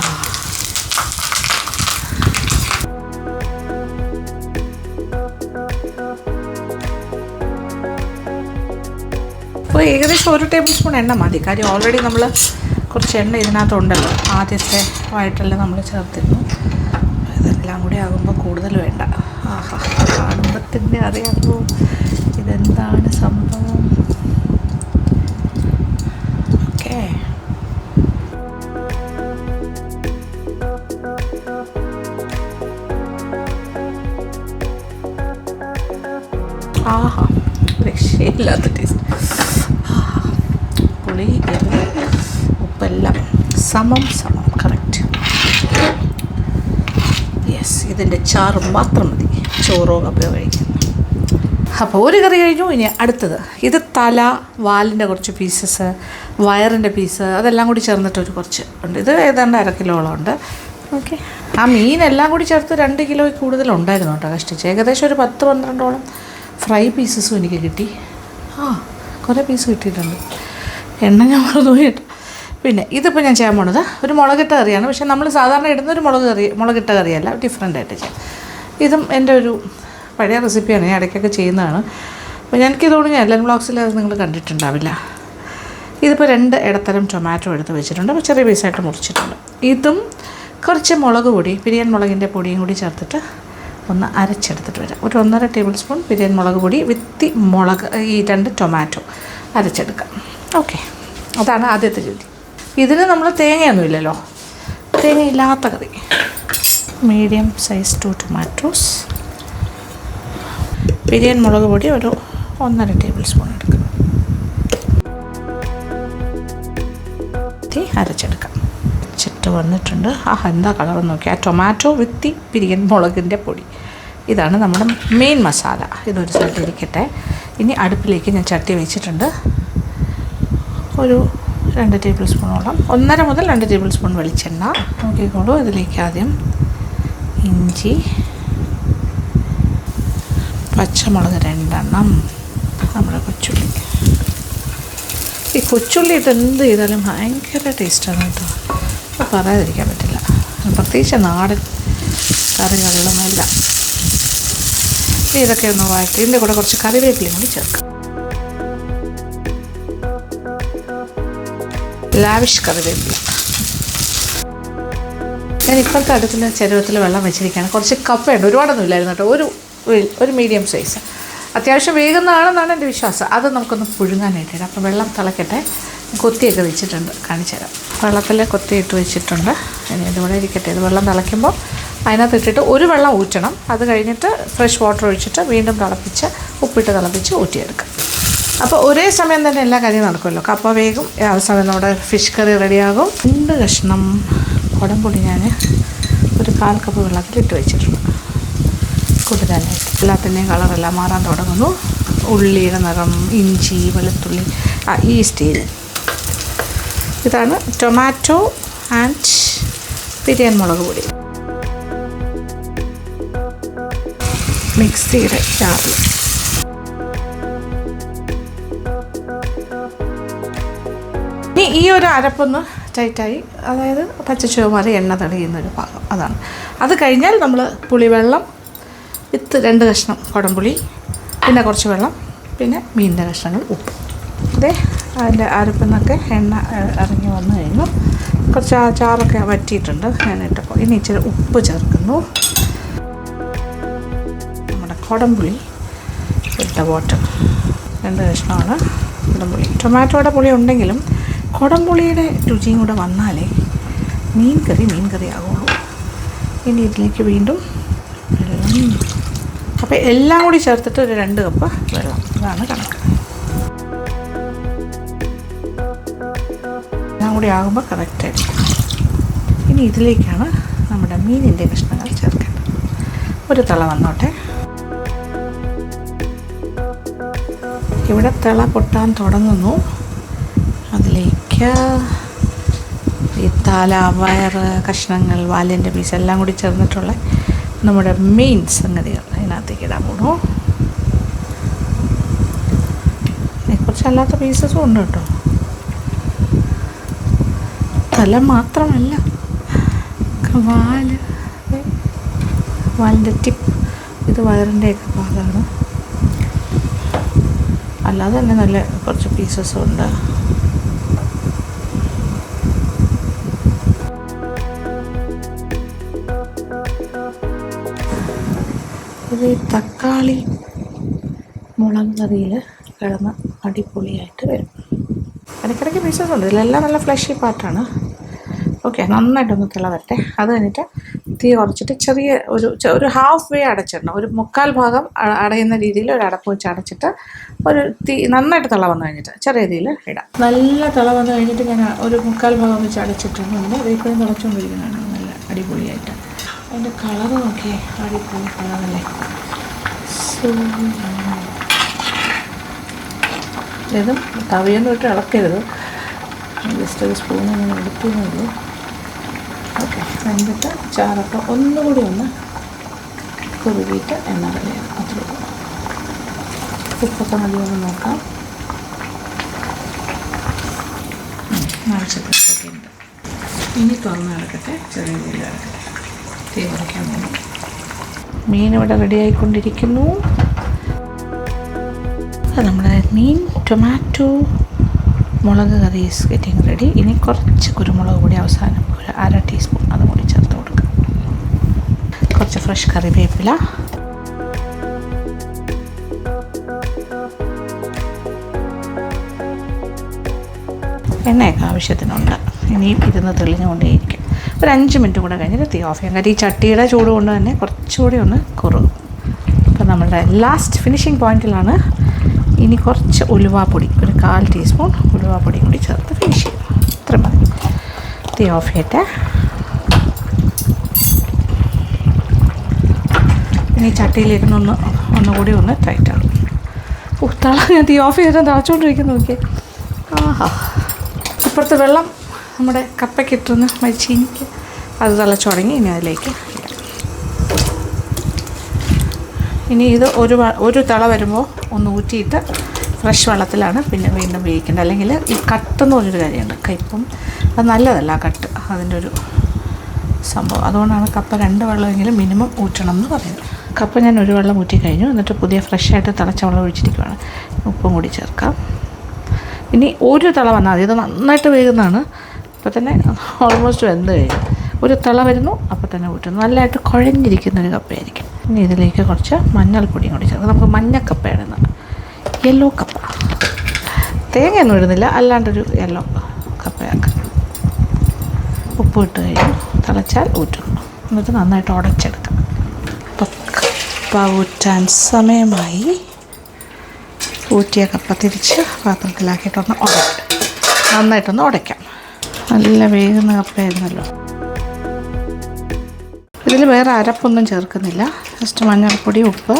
അപ്പോൾ ഏകദേശം 1 ടേബിൾ സ്പൂൺ എണ്ണ മതി. കാര്യം ഓൾറെഡി നമ്മൾ കുറച്ച് എണ്ണ ഇതിനകത്തുണ്ടല്ലോ. ആദ്യത്തെ വഴറ്റെല്ലാം നമ്മൾ ചേർത്തിരുന്നു. ഇത് എല്ലാം കൂടി ആകുമ്പോൾ കൂടുതൽ വേണ്ട. ആഹാ, കാണുമ്പോൾ തന്നെ അറിയാമോ ഇതെന്താണ് സംഭവം. ഓക്കെ, ആഹാ, രക്ഷയില്ലാത്ത ടേസ്റ്റ്. പുളി, എരിവ്, ഉപ്പെല്ലാം സമം കറക്റ്റ്. യെസ്, ഇതിൻ്റെ ചാറ് മാത്രം മതി, ചോറോ കപ്പയോ കഴിക്കുന്നു. അപ്പോൾ ഒരു കറി കഴിഞ്ഞു. ഇനി അടുത്തത്, ഇത് തല, വാലിൻ്റെ കുറച്ച് പീസസ്, വയറിൻ്റെ പീസ്, അതെല്ലാം കൂടി ചേർന്നിട്ടൊരു കുറച്ച് ഉണ്ട്. ഇത് ഏതാണ്ട് 1/2 കിലോളം ഉണ്ട്. ഓക്കെ, ആ മീനെല്ലാം കൂടി ചേർത്ത് 2 കിലോയിൽ കൂടുതലുണ്ടായിരുന്നു കേട്ടോ, കഷ്ടിച്ച്. ഏകദേശം ഒരു 10-12ഓളം ഫ്രൈ പീസസും എനിക്ക് കിട്ടി. കുറേ പീസ് കിട്ടിയിട്ടുണ്ട്. എണ്ണ ഞാൻ മറന്നു പോയിട്ട്. പിന്നെ ഇതിപ്പോൾ ഞാൻ ചെയ്യാൻ പോണത് ഒരു മുളകിട്ട കറിയാണ്. പക്ഷേ നമ്മൾ സാധാരണ ഇടുന്ന ഒരു മുളകിട്ട കറിയല്ല, ഡിഫറെൻ്റായിട്ട് ചെയ്യാം. ഇതും എൻ്റെ ഒരു പഴയ റെസിപ്പിയാണ്, ഞാൻ ഇടയ്ക്കൊക്കെ ചെയ്യുന്നതാണ്. അപ്പോൾ എനിക്ക് തോന്നുന്നു ഞാൻ എല്ലാം വ്ളോഗ്സിൽ അത് നിങ്ങൾ കണ്ടിട്ടുണ്ടാവില്ല. ഇതിപ്പോൾ 2 ഇടത്തരം ടൊമാറ്റോ എടുത്ത് വെച്ചിട്ടുണ്ട്, അപ്പോൾ ചെറിയ പീസായിട്ട് മുറിച്ചിട്ടുണ്ട്. ഇതും കുറച്ച് മുളക് പൊടി, പിരിയൻ മുളകിൻ്റെ പൊടിയും കൂടി ചേർത്തിട്ട് ഒന്ന് അരച്ചെടുത്തിട്ട് വരാം. ഒരു 1.5 ടേബിൾ സ്പൂൺ പിരിയൻ മുളക് പൊടി വിത്ത് മുളക്, ഈ 2 ടൊമാറ്റോ അരച്ചെടുക്കാം. ഓക്കെ, അതാണ് ആദ്യത്തെ ജോലി. ഇതിന് നമ്മൾ തേങ്ങയൊന്നുമില്ലല്ലോ, തേങ്ങയില്ലാത്ത കറി. മീഡിയം സൈസ് 2 ടൊമാറ്റോസ്, പിരിയൻ മുളക് പൊടി ഒരു 1.5 ടേബിൾ സ്പൂൺ എടുക്കണം. അരച്ചെടുക്കാം. അരച്ചിട്ട് വന്നിട്ടുണ്ട്. എന്താ കളർ നോക്കി. ആ ടൊമാറ്റോ വിത്ത് പിരിയൻ മുളകിൻ്റെ പൊടി, ഇതാണ് നമ്മുടെ മെയിൻ മസാല. ഇതൊരു സൈഡിൽ ഇരിക്കട്ടെ. ഇനി അടുപ്പിലേക്ക് ഞാൻ ചട്ടി വെച്ചിട്ടുണ്ട്. ഒരു 2 ടേബിൾ സ്പൂണോളം, 1.5 മുതൽ 2 ടേബിൾ സ്പൂൺ വെളിച്ചെണ്ണ നോക്കിക്കോളൂ. ഇതിലേക്ക് ആദ്യം ഇഞ്ചി, പച്ചമുളക് 2 എണ്ണം, നമ്മുടെ കൊച്ചുള്ളി. ഈ കൊച്ചുള്ളി ഇട്ട് എന്ത് ചെയ്താലും ഭയങ്കര ടേസ്റ്റാണ് കേട്ടോ, അത് പറയാതിരിക്കാൻ പറ്റില്ല. പ്രത്യേകിച്ച് നാടൻ കറികളിലുമെല്ലാം. ഇതൊക്കെ ഒന്ന് വഴറ്റി ഇതിൻ്റെ കൂടെ കുറച്ച് കറിവേപ്പിലയും കൂടി ചേർക്കാം. ലാവിഷ് കറിവേപ്പില. ഞാൻ ഇപ്പോഴത്തെ അടുപ്പിൽ ചെരുവത്തിൽ വെള്ളം വെച്ചിരിക്കുകയാണ്. കുറച്ച് കപ്പയുണ്ട്, ഒരുപാടൊന്നും ഇല്ലായിരുന്നു കേട്ടോ, ഒരു മീഡിയം സൈസ്. അത്യാവശ്യം വേഗുന്നതാണെന്നാണ് എൻ്റെ വിശ്വാസം. അത് നമുക്കൊന്ന് പുഴുങ്ങാനായിട്ടിടാം. അപ്പോൾ വെള്ളം തിളക്കട്ടെ. കൊത്തിയൊക്കെ വെച്ചിട്ടുണ്ട്, കാണിച്ചു തരാം. വെള്ളത്തിൽ കൊത്തിയിട്ട് വെച്ചിട്ടുണ്ട്. ഇനി ഇതിവിടെ ഇരിക്കട്ടെ. ഇത് വെള്ളം തിളയ്ക്കുമ്പോൾ അതിനകത്ത് ഇട്ടിട്ട് ഒരു വെള്ളം ഊറ്റണം. അത് കഴിഞ്ഞിട്ട് ഫ്രഷ് വാട്ടർ ഒഴിച്ചിട്ട് വീണ്ടും തിളപ്പിച്ച് ഉപ്പിട്ട് തിളപ്പിച്ച് ഊറ്റിയെടുക്കാം. അപ്പോൾ ഒരേ സമയം തന്നെ എല്ലാ കാര്യവും നടക്കുമല്ലോ. കപ്പ വേഗം, ആ സമയം നമ്മുടെ ഫിഷ് കറി റെഡിയാകും. 2 കഷ്ണം കുടംപുളി ഞാൻ ഒരു 1/4 കപ്പ് വെള്ളത്തിലിട്ട് വെച്ചിട്ടുണ്ട് കുതിരാനായിട്ട്. എല്ലാത്തിൻ്റെയും കളറെല്ലാം മാറാൻ തുടങ്ങുന്നു. ഉള്ളിയുടെ നിറം, ഇഞ്ചി, വെളുത്തുള്ളി, ഈ സ്റ്റേജ്. ഇതാണ് ടൊമാറ്റോ ആൻഡ് പിരിയൻ മുളക് പൊടി. മിക്സിയുടെ ജാറിൽ ഇനി ഈ ഒരു അരപ്പൊന്ന് ടൈറ്റായി, അതായത് പച്ചച്ചുവ മാറി എണ്ണ തെളിയുന്നൊരു പാകം, അതാണ്. അത് കഴിഞ്ഞാൽ നമ്മൾ പുളിവെള്ളം വിത്ത് 2 കഷ്ണം കുടംപുളി, പിന്നെ കുറച്ച് വെള്ളം, പിന്നെ മീനിൻ്റെ കഷ്ണങ്ങൾ, ഉപ്പ്. അതെ, അതിൻ്റെ അരപ്പിന്നൊക്കെ എണ്ണ ഇറങ്ങി വന്നു കഴിഞ്ഞു. കുറച്ച് ചാറൊക്കെ വറ്റിയിട്ടുണ്ട് ഞാനിട്ടപ്പോൾ. ഇനി ഇച്ചിരി ഉപ്പ് ചേർക്കുന്നു. നമ്മുടെ കുടംപുളി ഇട്ട ബോട്ടം 2 കഷ്ണമാണ് കുടംപുളി. ടൊമാറ്റോയുടെ പുളി ഉണ്ടെങ്കിലും കുടംപുളിയുടെ രുചിയും കൂടെ വന്നാലേ മീൻ കറി ആകുള്ളൂ. ഇനി ഇതിലേക്ക് വീണ്ടും വെള്ളം. അപ്പോൾ എല്ലാം കൂടി ചേർത്തിട്ട് ഒരു 2 കപ്പ് വെള്ളം, അതാണ് കണക്ക്. എല്ലാം കൂടി ആകുമ്പോൾ കറക്റ്റായിരിക്കും. ഇനി ഇതിലേക്കാണ് നമ്മുടെ മീനിൻ്റെ കഷ്ണങ്ങൾ ചേർക്കേണ്ടത്. ഒരു തിള വന്നോട്ടെ. ഇവിടെ തിള പൊട്ടാൻ തുടങ്ങുന്നു. അതിലേക്ക് ഈ തല, വയറ്, കഷ്ണങ്ങൾ, വാലിൻ്റെ പീസ് എല്ലാം കൂടി ചേർന്നിട്ടുള്ള നമ്മുടെ മെയിൻ സംഗതികൾ അതിനകത്തേക്ക് ഇടാൻ പോകുന്നു. കുറച്ച് അല്ലാത്ത പീസസും ഉണ്ട് കേട്ടോ. തല മാത്രമല്ല, വാലിൻ്റെ ടിപ്പ്, ഇത് വയറിൻ്റെയൊക്കെ ഭാഗമാണ്. അല്ലാതെ തന്നെ നല്ല കുറച്ച് പീസസും ഉണ്ട്. ഇത് തക്കാളി മുളക് കറിയിൽ കിടന്ന് അടിപൊളിയായിട്ട് വരും. ഇടയ്ക്കിടയ്ക്ക് പീസസ് ഉണ്ട്, ഇതിലെല്ലാം നല്ല ഫ്ലഷി പാർട്ടാണ്. ഓക്കെ, നന്നായിട്ടൊന്ന് തിള വരട്ടെ. അത് കഴിഞ്ഞിട്ട് തീ കുറച്ചിട്ട് ചെറിയ ഒരു ഹാഫ് വേ അടച്ചിടണം. ഒരു 3/4 ഭാഗം അടയുന്ന രീതിയിൽ ഒരു അടപ്പ് വെച്ച് അടച്ചിട്ട് ഒരു തീ നന്നായിട്ട് തിള വന്നു കഴിഞ്ഞിട്ട് ചെറിയ തീയിൽ ഇടാം. നല്ല തിള വന്നു കഴിഞ്ഞിട്ട് ഞാൻ ഒരു 3/4 ഭാഗം വെച്ച് അടച്ചിട്ടുണ്ട്. ഇപ്പോഴും തിളച്ചുകൊണ്ടിരിക്കുന്നതാണ് നല്ല അടിപൊളിയായിട്ട്. അതിൻ്റെ കളറ് നോക്കിയേ, അടിപൊളി കളറല്ലേ. ഇതും തവിയൊന്നും ഇട്ട് ഇളക്കരുത്, ജസ്റ്റ് ഒരു സ്പൂൺ ഇങ്ങനെ എടുത്തുള്ളൂ. ഓക്കെ, എന്നിട്ട് ചാറൊക്കെ ഒന്നുകൂടി ഒന്ന് കുറുകിയിട്ട് എണ്ണ കളയാം. അത്രേ ഉള്ളൂ. ഉപ്പൊക്കെ മതിയൊന്ന് നോക്കാം. ആവശ്യത്തിനൊക്കെ ഉണ്ട്. ഇനി തുറന്ന് കിടക്കട്ടെ, ചെറിയ രീതിയിൽ കിടക്കട്ടെ. തീ കുറയ്ക്കാൻ വേണ്ടി മീൻ ഇവിടെ റെഡി ആയിക്കൊണ്ടിരിക്കുന്നു. നമ്മുടെ മീൻ ടൊമാറ്റോ മുളക് കറി ഈസ് ഗെറ്റിംഗ് റെഡി. ഇനി കുറച്ച് കുരുമുളക് പൊടി അവസാനം ഒരു 1/2 ടീസ്പൂൺ അതും കൂടി ചേർത്ത് കൊടുക്കാം. കുറച്ച് ഫ്രഷ് കറിവേപ്പില, എണ്ണയൊക്കെ ആവശ്യത്തിനുണ്ട്. ഇനിയും ഇരുന്ന് തെളിഞ്ഞുകൊണ്ടേയിരിക്കും. ഒരു 5 മിനിറ്റ് കൂടെ കഴിഞ്ഞിട്ട് തീ ഓഫ് ചെയ്യാം. കാര്യം ഈ ചട്ടിയുടെ ചൂട് കൊണ്ട് തന്നെ കുറച്ചുകൂടി ഒന്ന് കുറുകും. അപ്പോൾ നമ്മുടെ ലാസ്റ്റ് ഫിനിഷിംഗ് പോയിന്റിലാണ്. ഇനി കുറച്ച് ഉലുവാപ്പൊടി, ഒരു 1/4 ടീസ്പൂൺ ഉലുവാപ്പൊടിയും കൂടി ചേർത്ത് ഫിനിഷ് ചെയ്യും. ഇത്ര മതി. തീ ഓഫ് ചെയ്യട്ടെ. ഇനി ചട്ടിയിലിരുന്ന് ഒന്നുകൂടി ഒന്ന് ടൈറ്റാണ്. ഞാൻ തീ ഓഫ് ചെയ്തിട്ട് തിളച്ചുകൊണ്ടിരിക്കുന്നു. നോക്കി, ആഹാ. ഇപ്പുറത്തെ വെള്ളം നമ്മുടെ കപ്പയ്ക്കിട്ടൊന്ന് മരിച്ചീനിക്ക് അത് തിളച്ചു തുടങ്ങി. ഇനി അതിലേക്ക് ഇടാം. ഇനി ഇത് ഒരു തിള വരുമ്പോൾ ഒന്ന് ഊറ്റിയിട്ട് ഫ്രഷ് വെള്ളത്തിലാണ് പിന്നെ വീണ്ടും വേവിക്കേണ്ടത്. അല്ലെങ്കിൽ ഈ കട്ടെന്ന് പറഞ്ഞൊരു കാര്യമുണ്ട്, കയ്പും അത് നല്ലതല്ല. ആ കട്ട് അതിൻ്റെ ഒരു സംഭവം. അതുകൊണ്ടാണ് കപ്പ 2 വെള്ളമെങ്കിലും മിനിമം ഊറ്റണം എന്ന് പറയുന്നത്. കപ്പ ഞാൻ 1 വെള്ളം ഊറ്റി കഴിഞ്ഞു. എന്നിട്ട് പുതിയ ഫ്രഷായിട്ട് തിളച്ച വെള്ളം ഒഴിച്ചിരിക്കുകയാണ്. ഉപ്പും കൂടി ചേർക്കാം. ഇനി ഒരു തിള വന്നാൽ മതി. ഇത് നന്നായിട്ട് വേകുന്നതാണ്. ഇപ്പോൾ തന്നെ ഓൾമോസ്റ്റ് വെന്ത് കഴിഞ്ഞു. ഒരു തിള വരുന്നു, അപ്പോൾ തന്നെ ഊറ്റുന്നു. നല്ലതായിട്ട് കുഴഞ്ഞിരിക്കുന്നൊരു കപ്പയായിരിക്കും. ഇനി ഇതിലേക്ക് കുറച്ച് മഞ്ഞൾപ്പൊടിയും കൂടി ചേർക്കാം. നമുക്ക് മഞ്ഞക്കപ്പ ഇടുന്നത്, യെല്ലോ കപ്പ. തേങ്ങയൊന്നും ഇടുന്നില്ല, അല്ലാണ്ടൊരു യെല്ലോ കപ്പയാക്കാം. ഉപ്പ് ഇട്ട് കഴിഞ്ഞു. തിളച്ചാൽ ഊറ്റുന്നു. എന്നിട്ട് നന്നായിട്ട് ഉടച്ചെടുക്കാം. അപ്പോൾ കപ്പ ഊറ്റാൻ സമയമായി. ഊറ്റിയ കപ്പ തിരിച്ച് പാത്രത്തിലാക്കിയിട്ടൊന്ന് നന്നായിട്ടൊന്ന് ഉടയ്ക്കാം. നല്ല വേകുന്ന കപ്പയായിരുന്നല്ലോ. ഇതിൽ വേറെ അരപ്പൊന്നും ചേർക്കുന്നില്ല, ജസ്റ്റ് മഞ്ഞൾപ്പൊടി, ഉപ്പ്.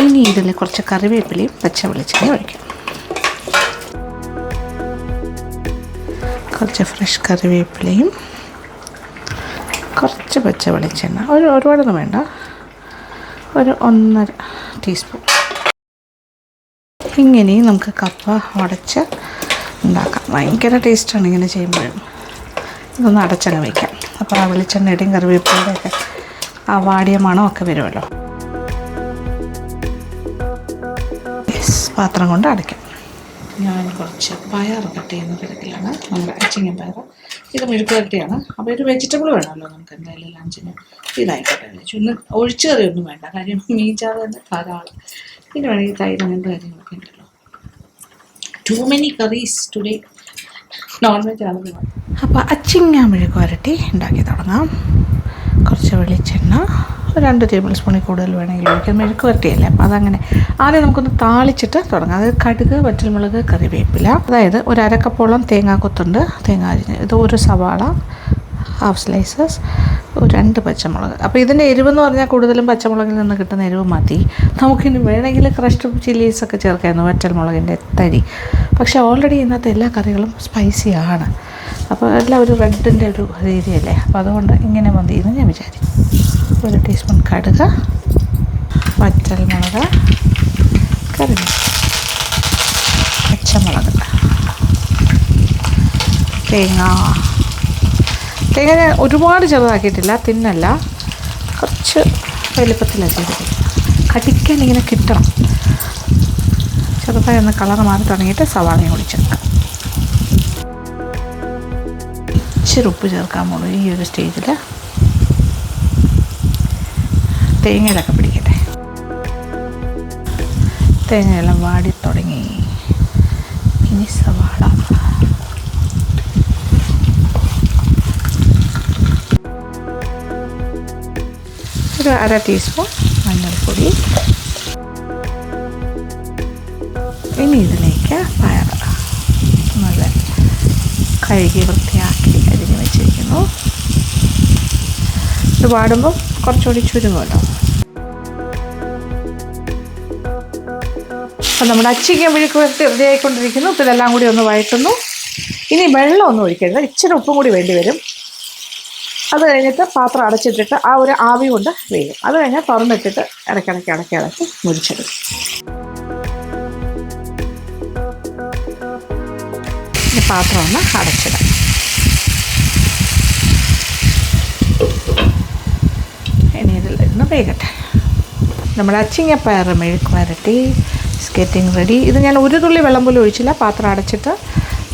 ഇനി ഇതിൽ കുറച്ച് കറിവേപ്പിലയും പച്ച വെളിച്ചെണ്ണ ഒഴിക്കാം. കുറച്ച് ഫ്രഷ് കറിവേപ്പിലയും കുറച്ച് പച്ച വെളിച്ചെണ്ണ, ഒരുപാടൊന്നും വേണ്ട, ഒരു 1.5 ടീസ്പൂൺ. ഇങ്ങനെയും നമുക്ക് കപ്പ ഉടച്ച് ഉണ്ടാക്കാം. ഭയങ്കര ടേസ്റ്റാണ് ഇങ്ങനെ ചെയ്യുമ്പോഴും. ഇതൊന്ന് അടച്ചങ്ങ് വയ്ക്കാം. അപ്പോൾ ആ വെളിച്ചെണ്ണയുടെയും കറിവേപ്പിലയുടെയൊക്കെ ആ വാടിയ മണമൊക്കെ വരുമല്ലോ. പാത്രം കൊണ്ട് അടയ്ക്കാം. ഞാൻ കുറച്ച് പയർ കട്ട് ചെയ്യുന്ന തിരക്കിലാണ്. നമ്മുടെ അച്ചിങ്ങ പയർ, ഇത് മെഴുക്കുവരട്ടിയാണ്. അപ്പോൾ ഒരു വെജിറ്റബിൾ വേണമല്ലോ നമുക്ക് എന്തായാലും ലഞ്ചിന്. ഇതായിക്കോട്ടെ വെച്ചു. ഇന്ന് ഒഴിച്ചു കറിയൊന്നും വേണ്ട, കാര്യം മീൻചാറ് തന്നെ ധാരാളം. പിന്നെ വേണമെങ്കിൽ തൈര് അങ്ങനത്തെ കാര്യങ്ങളൊക്കെ ഉണ്ടല്ലോ. Too many curries today, non veg ആണെന്ന്. അപ്പോൾ അച്ചിങ്ങ മെഴുക്കുവരട്ടി ഉണ്ടാക്കി തുടങ്ങാം. കുറച്ച് വെളിച്ചെണ്ണ, 2 ടേബിൾ സ്പൂണിൽ കൂടുതൽ വേണമെങ്കിൽ ഒഴിക്കാം. മെഴുക്ക് വരട്ടിയല്ലേ, അപ്പോൾ അതങ്ങനെ ആദ്യം നമുക്കൊന്ന് താളിച്ചിട്ട് തുടങ്ങാം. അതായത് കടുക്, വറ്റൽമുളക്, കറിവേപ്പില. അതായത് ഒരു 1/2 കപ്പോളം തേങ്ങാക്കൊത്തുണ്ട്, തേങ്ങ അരിഞ്ഞ്. ഇത് ഒരു സവാള, 1/2 സ്ലൈസസ്, 2 പച്ചമുളക്. അപ്പോൾ ഇതിൻ്റെ എരിവെന്ന് പറഞ്ഞാൽ കൂടുതലും പച്ചമുളകിൽ നിന്ന് കിട്ടുന്ന എരിവ് മതി. നമുക്കിനി വേണമെങ്കിൽ ക്രഷ്ഡ് ചില്ലീസൊക്കെ ചേർക്കായിരുന്നു, വറ്റൽമുളകിൻ്റെ തരി. പക്ഷേ ഓൾറെഡി ഇന്നത്തെ എല്ലാ കറികളും സ്പൈസിയാണ്. അപ്പോൾ എല്ലാം ഒരു റെഡിൻ്റെ ഒരു രീതിയല്ലേ, അപ്പോൾ അതുകൊണ്ട് ഇങ്ങനെ മതി എന്ന് ഞാൻ വിചാരിച്ചു. 1 ടീസ്പൂൺ കടുക്, വറ്റൽമുളക്, കറിവേപ്പില, പച്ചമുളക്, തേങ്ങ ഞാൻ ഒരുപാട് ചെറുതാക്കിയിട്ടില്ല, തിന്നല്ല, കുറച്ച് വലുപ്പത്തിലാണ് ചെയ്തിട്ട്. കടിക്കാൻ ഇങ്ങനെ കിട്ടണം. ചെറുതായി ഒന്ന് കളർ മാറി തുടങ്ങിയിട്ട് സവാളയും കൂടി ചേർക്കാം. ഇച്ചിരി ഉപ്പ് ചേർക്കാമുള്ളൂ ഈ ഒരു സ്റ്റേജിൽ. തേങ്ങയിലൊക്കെ പിടിക്കട്ടെ. തേങ്ങയെല്ലാം വാടി തുടങ്ങി. ഇനി സവാള. ഒരു 1/2 ടീസ്പൂൺ മഞ്ഞൾപ്പൊടി. ഇനി ഇതിലേക്ക് പയർ നല്ല കഴുകി വൃത്തിയാക്കി അരിഞ്ഞ് വെച്ചിരിക്കുന്നു. ഇത് വാടുമ്പോൾ കുറച്ചുകൂടി ചുരുങ്ങുമല്ലോ. അപ്പം നമ്മുടെ അച്ചിങ്ങ മെഴുക്ക് വരട്ടി റെഡി ആയിക്കൊണ്ടിരിക്കുന്നു. ഇപ്പം ഇതെല്ലാം കൂടി ഒന്ന് വഴറ്റുന്നു. ഇനി വെള്ളമൊന്നും ഒഴിക്കരുത്, ഇച്ചിരി ഉപ്പും കൂടി വേണ്ടി വരും. അത് കഴിഞ്ഞിട്ട് പാത്രം അടച്ചിട്ടിട്ട് ആ ഒരു ആവി കൊണ്ട് വേവും. അത് കഴിഞ്ഞാൽ തുറന്നിട്ടിട്ട് ഇടയ്ക്കിടയ്ക്ക് മുരിച്ചെടുക്കും. ഈ പാത്രം ഒന്ന് അടച്ചിടാം. ഇനി ഇതിൽ നിന്ന് വേകട്ടെ. നമ്മുടെ അച്ചിങ്ങപ്പയർ മെഴുക്ക് വരട്ടി ഗെറ്റിംഗ് റെഡി. ഇത് ഞാൻ ഒരു തുള്ളി വെള്ളം പോലും ഒഴിച്ചില്ല. പാത്രം അടച്ചിട്ട്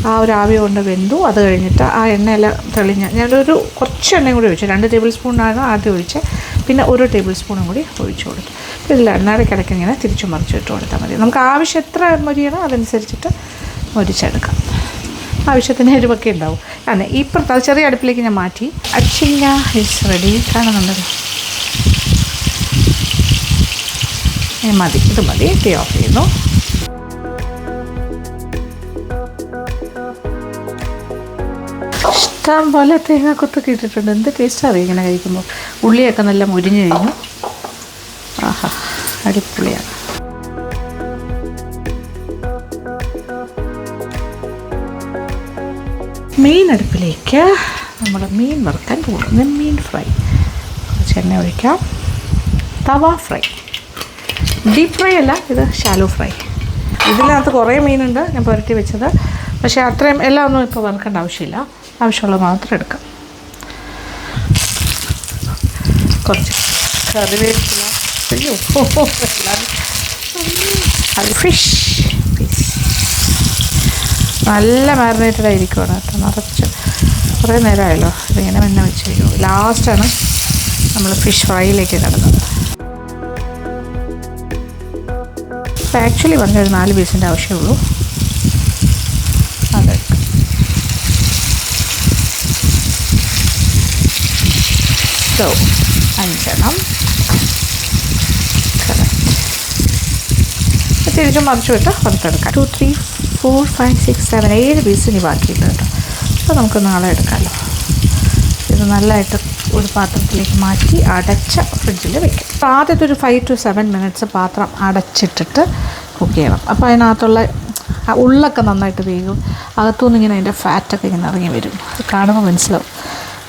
ആ ഒരു ആവി കൊണ്ട് വെന്തു. അത് കഴിഞ്ഞിട്ട് ആ എണ്ണയെല്ലാം തെളിഞ്ഞ് ഞാനൊരു കുറച്ച് എണ്ണയും കൂടി ഒഴിച്ചു. 2 ടേബിൾ സ്പൂണാണ് ആദ്യം ഒഴിച്ച്, പിന്നെ 1 ടേബിൾ സ്പൂണും കൂടി ഒഴിച്ചു കൊടുത്തു. ഇതിൽ എണ്ണയിടയ്ക്കിടയ്ക്ക് ഇങ്ങനെ തിരിച്ചു മറിച്ചിട്ട് കൊടുത്താൽ മതി. നമുക്ക് ആവശ്യം എത്ര മൊരിയണോ അതനുസരിച്ചിട്ട് മൊരിച്ചെടുക്കാം. ആവശ്യത്തിന് എരിവൊക്കെ ഉണ്ടാവും. അതെ, ഇപ്പുറത്ത് ചെറിയ അടുപ്പിലേക്ക് ഞാൻ മാറ്റി. അച്ചിങ്ങ ഇസ് റെഡി. കാണുന്നുണ്ടല്ലോ. മതി, ഇത് മതി. തീ ഓഫ് ചെയ്യുന്നു. ഇഷ്ടം പോലെ തേങ്ങാക്കൊത്തൊക്കെ ഇട്ടിട്ടുണ്ട്. എന്ത് ടേസ്റ്റ് അറിയാം ഇങ്ങനെ കഴിക്കുമ്പോൾ. ഉള്ളിയൊക്കെ നല്ല മുരിഞ്ഞ് കഴിഞ്ഞു. ആഹാ, അടിപൊളിയാണ്. മെയിൻ അടുപ്പിലേക്ക് നമ്മൾ മീൻ വറുക്കാൻ പോകുന്നു. മീൻ ഫ്രൈ. കുറച്ച് എണ്ണ ഒഴിക്കാം. തവ ഫ്രൈ, ഡീപ്പ് ഫ്രൈ അല്ല, ഇത് ഷാലോ ഫ്രൈ. ഇതിനകത്ത് കുറേ മീനുണ്ട് ഞാൻ പുരട്ടി വെച്ചത്. പക്ഷേ അത്രയും എല്ലാം ഒന്നും ഇപ്പോൾ വറുക്കേണ്ട ആവശ്യമില്ല. ആവശ്യമുള്ളത് മാത്രം എടുക്കാം. കുറച്ച് കറിവേപ്പില. അയ്യോ, അത് ഫിഷ് പീസ് നല്ല മാരിനേറ്റഡ് ആയിരിക്കുവാണ് കേട്ടോ. നിറച്ച് കുറേ നേരമായല്ലോ ഇതിങ്ങനെ എണ്ണ വെച്ചിരിക്കും. ലാസ്റ്റാണ് നമ്മൾ ഫിഷ് ഫ്രൈയിലേക്ക് കിടന്നത്. അപ്പോൾ ആക്ച്വലി പറഞ്ഞൊരു 4 പീസിൻ്റെ ആവശ്യമുള്ളൂ. അതെ, സോ 5 എണ്ണം. തിരിച്ചും മറിച്ചു വിട്ട് പുറത്തെടുക്കാം. 2, 3, 4, 5, 6, 7, 7 പീസ് ഇനി ബാക്കിയില്ല കേട്ടോ. അപ്പോൾ നമുക്ക് നാളെ എടുക്കാമല്ലോ. ഇത് നല്ലതായിട്ട് ഒരു പാത്രത്തിലേക്ക് മാറ്റി അടച്ച ഫ്രിഡ്ജിൽ വെക്കും. അപ്പോൾ ആദ്യത്തെ ഒരു 5 to 7 മിനിറ്റ്സ് പാത്രം അടച്ചിട്ടിട്ട് കുക്ക് ചെയ്യണം. അപ്പോൾ അതിനകത്തുള്ള ഉള്ളൊക്കെ നന്നായിട്ട് വേകും. അകത്തുനിന്ന് ഇങ്ങനെ അതിൻ്റെ ഫാറ്റൊക്കെ ഇങ്ങനെ ഇറങ്ങി വരും. അത് കാണുമ്പോൾ മനസ്സിലാവും.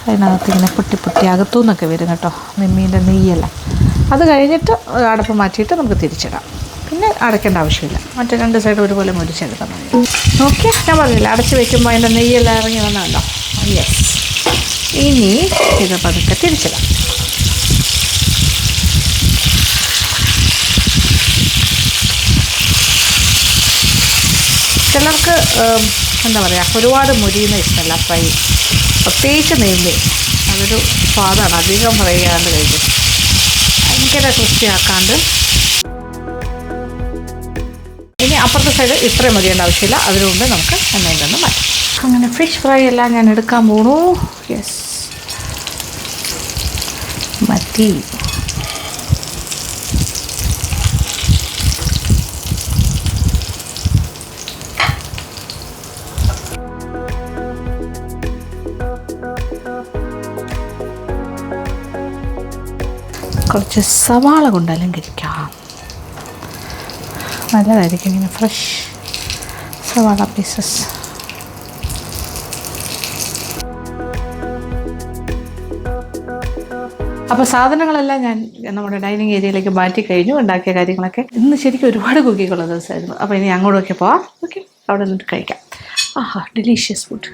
അതിനകത്ത് ഇങ്ങനെ പൊട്ടി അകത്തുനിന്നൊക്കെ വരും കേട്ടോ, മീനിൻ്റെ നെയ്യെല്ലാം. അത് കഴിഞ്ഞിട്ട് അടപ്പ് മാറ്റിയിട്ട് നമുക്ക് തിരിച്ചിടാം. പിന്നെ അടയ്ക്കേണ്ട ആവശ്യമില്ല. മറ്റേ 2 സൈഡും ഒരുപോലെ മുരിച്ചെടുത്താൽ മതി. നോക്കിയാൽ ഞാൻ പറഞ്ഞില്ല, അടച്ച് വയ്ക്കുമ്പോൾ അതിൻ്റെ നെയ്യെല്ലാം ഇറങ്ങി വന്നല്ലോ. യെസ്. ഇനി ഇത് പതുക്കെ തിരിച്ചിടാം. ചിലർക്ക് എന്താ പറയുക, ഒരുപാട് മുരിയുന്ന ഇഷ്ടമല്ല ഫ്രൈ, പ്രത്യേകിച്ച് നെയ്യ്. അതൊരു സ്വാദാണ്. അധികം ഫ്രൈ ചെയ്യാണ്ട് കഴിക്കും. ഭയങ്കര ക്രിസ്പിയാക്കാണ്ട്. ഇനി അപ്പുറത്തെ സൈഡ് ഇത്രയും മതിയേണ്ട ആവശ്യമില്ല. അതിനുകൊണ്ട് നമുക്ക് എണ്ണയിൽ നിന്ന് മാറ്റാം. അങ്ങനെ ഫിഷ് ഫ്രൈ എല്ലാം ഞാൻ എടുക്കാൻ പോണു. യെസ്, മത്തി. കുറച്ച് സവാള കൊണ്ട് അലങ്കരിക്കാം. നല്ലതായിരിക്കും ഇങ്ങനെ ഫ്രഷ് സവാള പീസസ്. അപ്പോൾ സാധനങ്ങളെല്ലാം ഞാൻ നമ്മുടെ ഡൈനിങ് ഏരിയയിലേക്ക് മാറ്റി കഴിഞ്ഞു. ഉണ്ടാക്കിയ കാര്യങ്ങളൊക്കെ ഇന്ന് ശരിക്കും ഒരുപാട് കുക്കിങ്ങുള്ള ദിവസമായിരുന്നു. അപ്പോൾ ഇനി അങ്ങോട്ടൊക്കെ പോവാം. ഓക്കെ, അവിടെ നിന്നിട്ട് കഴിക്കാം. ആഹാ, delicious food.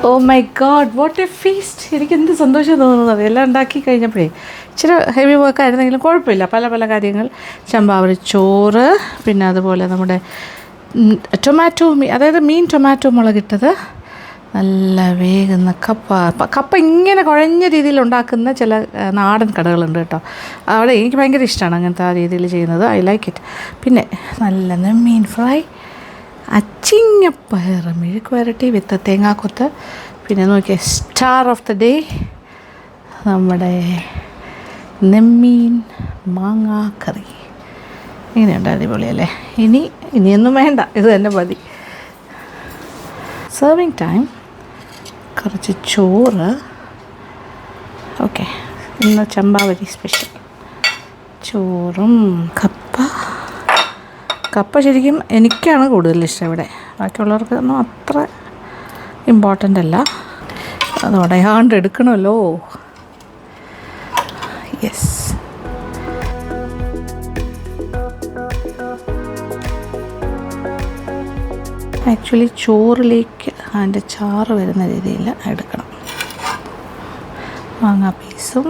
Oh my God, what a feast. എനിക്ക് എന്ത് സന്തോഷം തോന്നുന്നത്. എല്ലാം ഉണ്ടാക്കി കഴിഞ്ഞപ്പോഴേ ഇച്ചിരി ഹെവി വർക്ക് ആയിരുന്നെങ്കിലും കുഴപ്പമില്ല. പല പല കാര്യങ്ങൾ. ചമ്പാവരി ചോറ്, പിന്നെ അതുപോലെ നമ്മുടെ ടൊമാറ്റോ അതായത് മീൻ ടൊമാറ്റോ മുളകിട്ടത്, നല്ല വേകുന്ന കപ്പ ഇങ്ങനെ കുഴഞ്ഞ രീതിയിൽ ഉണ്ടാക്കുന്ന ചില നാടൻ കടകളുണ്ട് കേട്ടോ. അവിടെ എനിക്ക് ഭയങ്കര ഇഷ്ടമാണ് അങ്ങനത്തെ ആ രീതിയിൽ ചെയ്യുന്നത്. I like it. പിന്നെ നല്ല നെമ്മീൻ ഫ്രൈ, അച്ചിങ്ങപ്പയർ മെഴുക്ക് വരട്ടി വിത്ത് തേങ്ങാക്കൊത്ത്. പിന്നെ നോക്കിയ സ്റ്റാർ ഓഫ് ദ ഡേ നമ്മുടെ നെമ്മീൻ മാങ്ങാ കറി. ഇങ്ങനെയുണ്ട്, അടിപൊളിയല്ലേ. ഇനിയൊന്നും വേണ്ട, ഇത് തന്നെ മതി. Serving time. കുറച്ച് ചോറ്. ഓക്കെ, ഇന്ന് ചമ്പാവരി സ്പെഷ്യൽ ചോറും കപ്പ ശരിക്കും എനിക്കാണ് കൂടുതൽ ഇഷ്ടം ഇവിടെ. ബാക്കിയുള്ളവർക്കൊന്നും അത്ര ഇമ്പോർട്ടൻ്റ് അല്ല. അത് ഉടയാണ്ട് എടുക്കണമല്ലോ. യെസ്. ആക്ച്വലി ചോറിലേക്ക് അതിൻ്റെ ചാറ് വരുന്ന രീതിയിൽ എടുക്കണം. മാങ്ങാ പീസും.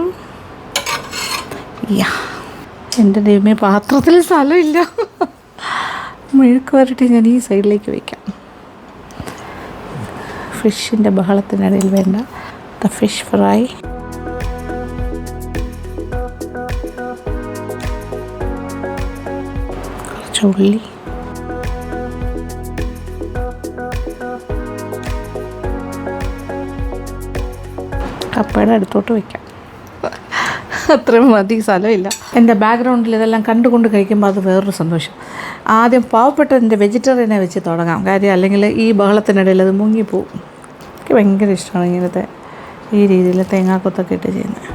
എൻ്റെ ദൈവമേ, പാത്രത്തിൽ സ്ഥലമില്ല. മെഴുക്ക് വരട്ടി ഞാൻ ഈ സൈഡിലേക്ക് വയ്ക്കാം. ഫിഷിൻ്റെ ബഹളത്തിനിടയിൽ വേണ്ട ദ ഫിഷ് ഫ്രൈ. കുറച്ച് ഉള്ളി, കപ്പയുടെ അടുത്തോട്ട് വയ്ക്കാം. അത്രയും മതി, സ്ഥലമില്ല. എൻ്റെ ബാക്ക്ഗ്രൗണ്ടിൽ ഇതെല്ലാം കണ്ടുകൊണ്ട് കഴിക്കുമ്പോൾ അത് വേറൊരു സന്തോഷം. ആദ്യം പാവപ്പെട്ട എൻ്റെ വെജിറ്റേറിയനെ വെച്ച് തുടങ്ങാം. കാര്യം അല്ലെങ്കിൽ ഈ ബഹളത്തിനിടയിൽ അത് മുങ്ങിപ്പോവും. എനിക്ക് ഭയങ്കര ഇഷ്ടമാണ് ഇങ്ങനത്തെ ഈ രീതിയിൽ തേങ്ങാക്കൊത്തൊക്കെ ഇട്ട് ചെയ്യുന്നത്.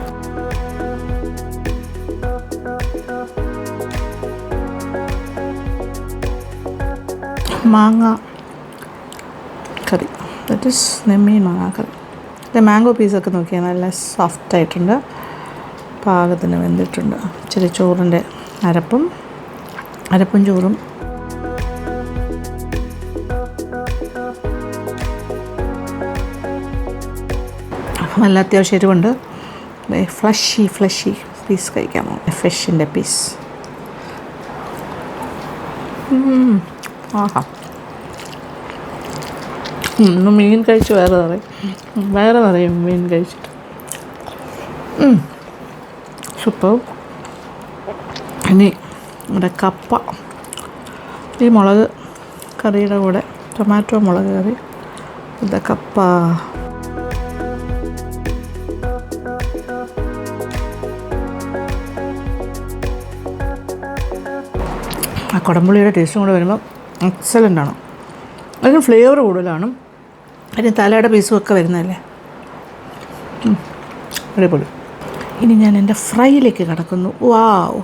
മാങ്ങ കറി, ദാറ്റ് ഈസ് നെമ്മീൻ മാങ്ങ കറി. ഇത് മാംഗോ പീസൊക്കെ നോക്കിയാൽ നല്ല സോഫ്റ്റായിട്ടുണ്ട്, പാകത്തിന് വെന്തിട്ടുണ്ട്. ഇച്ചിരി ചോറിൻ്റെ അരപ്പും ചോറും. നല്ല അത്യാവശ്യം എരിവുണ്ട്. Fleshy piece കഴിക്കാമോ? ഫിഷിൻ്റെ പീസ്. ആഹാ, ഇന്ന് മീൻ കഴിച്ച് വേറെ നിറയും മീൻ കഴിച്ചിട്ട്. സൂപ്പർ. ഇനി നമ്മുടെ കപ്പ, ഈ മുളക് കറിയുടെ കൂടെ ടൊമാറ്റോ മുളക് കറി, ഇത് കപ്പ. ആ കുടംപുളിയുടെ ടേസ്റ്റും കൂടെ വരുമ്പോൾ എക്സലൻ്റ് ആണ്. അതിന് ഫ്ലേവർ കൂടുതലാണ്. അതിന് തലയുടെ പീസും ഒക്കെ വരുന്നതല്ലേ, അടിപൊളി. ഇനി ഞാൻ എൻ്റെ ഫ്രൈയിലേക്ക് കിടക്കുന്നു. വാവ്,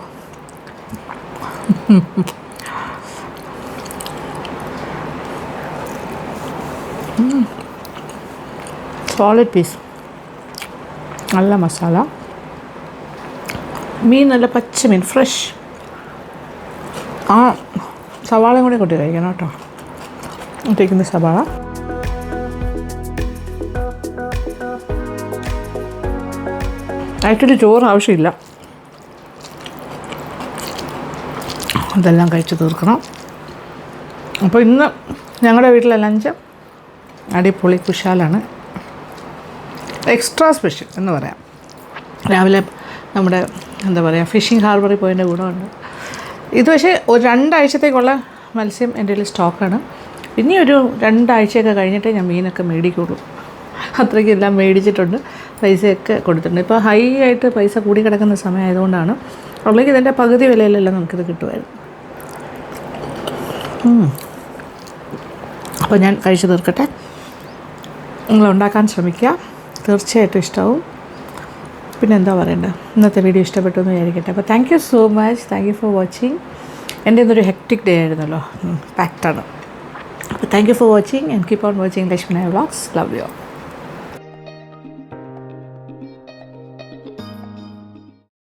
സോളിഡ് പീസ്, നല്ല മസാല, മീൻ നല്ല പച്ചമീൻ, ഫ്രഷ്. ആ സവാളയും കൂടി കൊട്ടി കഴിക്കണം കേട്ടോ. ഇട്ടേക്കുന്ന സവാള. ആക്ച്വലി ചോറ് ആവശ്യമില്ല, അതെല്ലാം കഴിച്ച് തീർക്കണം. അപ്പോൾ ഇന്ന് ഞങ്ങളുടെ വീട്ടിലെ ലഞ്ച് അടിപൊളി കുശാലാണ്. എക്സ്ട്രാ സ്പെഷ്യൽ എന്ന് പറയാം. രാവിലെ നമ്മുടെ ഫിഷിംഗ് ഹാർബറിൽ പോയതിൻ്റെ ഗുണമുണ്ട്. ഇത് പക്ഷേ ഒരു 2 ആഴ്ചത്തേക്കുള്ള മത്സ്യം എൻ്റെ കയ്യിൽ സ്റ്റോക്കാണ്. ഇനി ഒരു 2 ആഴ്ചയൊക്കെ കഴിഞ്ഞിട്ടേ ഞാൻ മീനൊക്കെ മേടിക്കുള്ളൂ. അത്രയ്ക്ക് എല്ലാം മേടിച്ചിട്ടുണ്ട്, പൈസയൊക്കെ കൊടുത്തിട്ടുണ്ട്. ഇപ്പോൾ ഹൈ ആയിട്ട് പൈസ കൂടി കിടക്കുന്ന സമയമായതുകൊണ്ടാണ്. അല്ലെങ്കിൽ ഇതിൻ്റെ പകുതി വിലയിലെല്ലാം നമുക്കിത് കിട്ടുമായിരുന്നു. അപ്പോൾ ഞാൻ കഴിച്ച് തീർക്കട്ടെ. നിങ്ങൾ ഉണ്ടാക്കാൻ ശ്രമിക്കുക, തീർച്ചയായിട്ടും ഇഷ്ടമാവും. പിന്നെ എന്താ പറയേണ്ടത്, ഇന്നത്തെ വീഡിയോ ഇഷ്ടപ്പെട്ടു എന്ന് വിചാരിക്കട്ടെ. അപ്പോൾ thank you so much, thank you for watching. എൻ്റെ ഇന്നൊരു ഹെക്റ്റിക് ഡേ ആയിരുന്നല്ലോ, പാക്റ്റാണ്. അപ്പോൾ thank you for watching and keep on watching Lakshmi vlogs. Love you.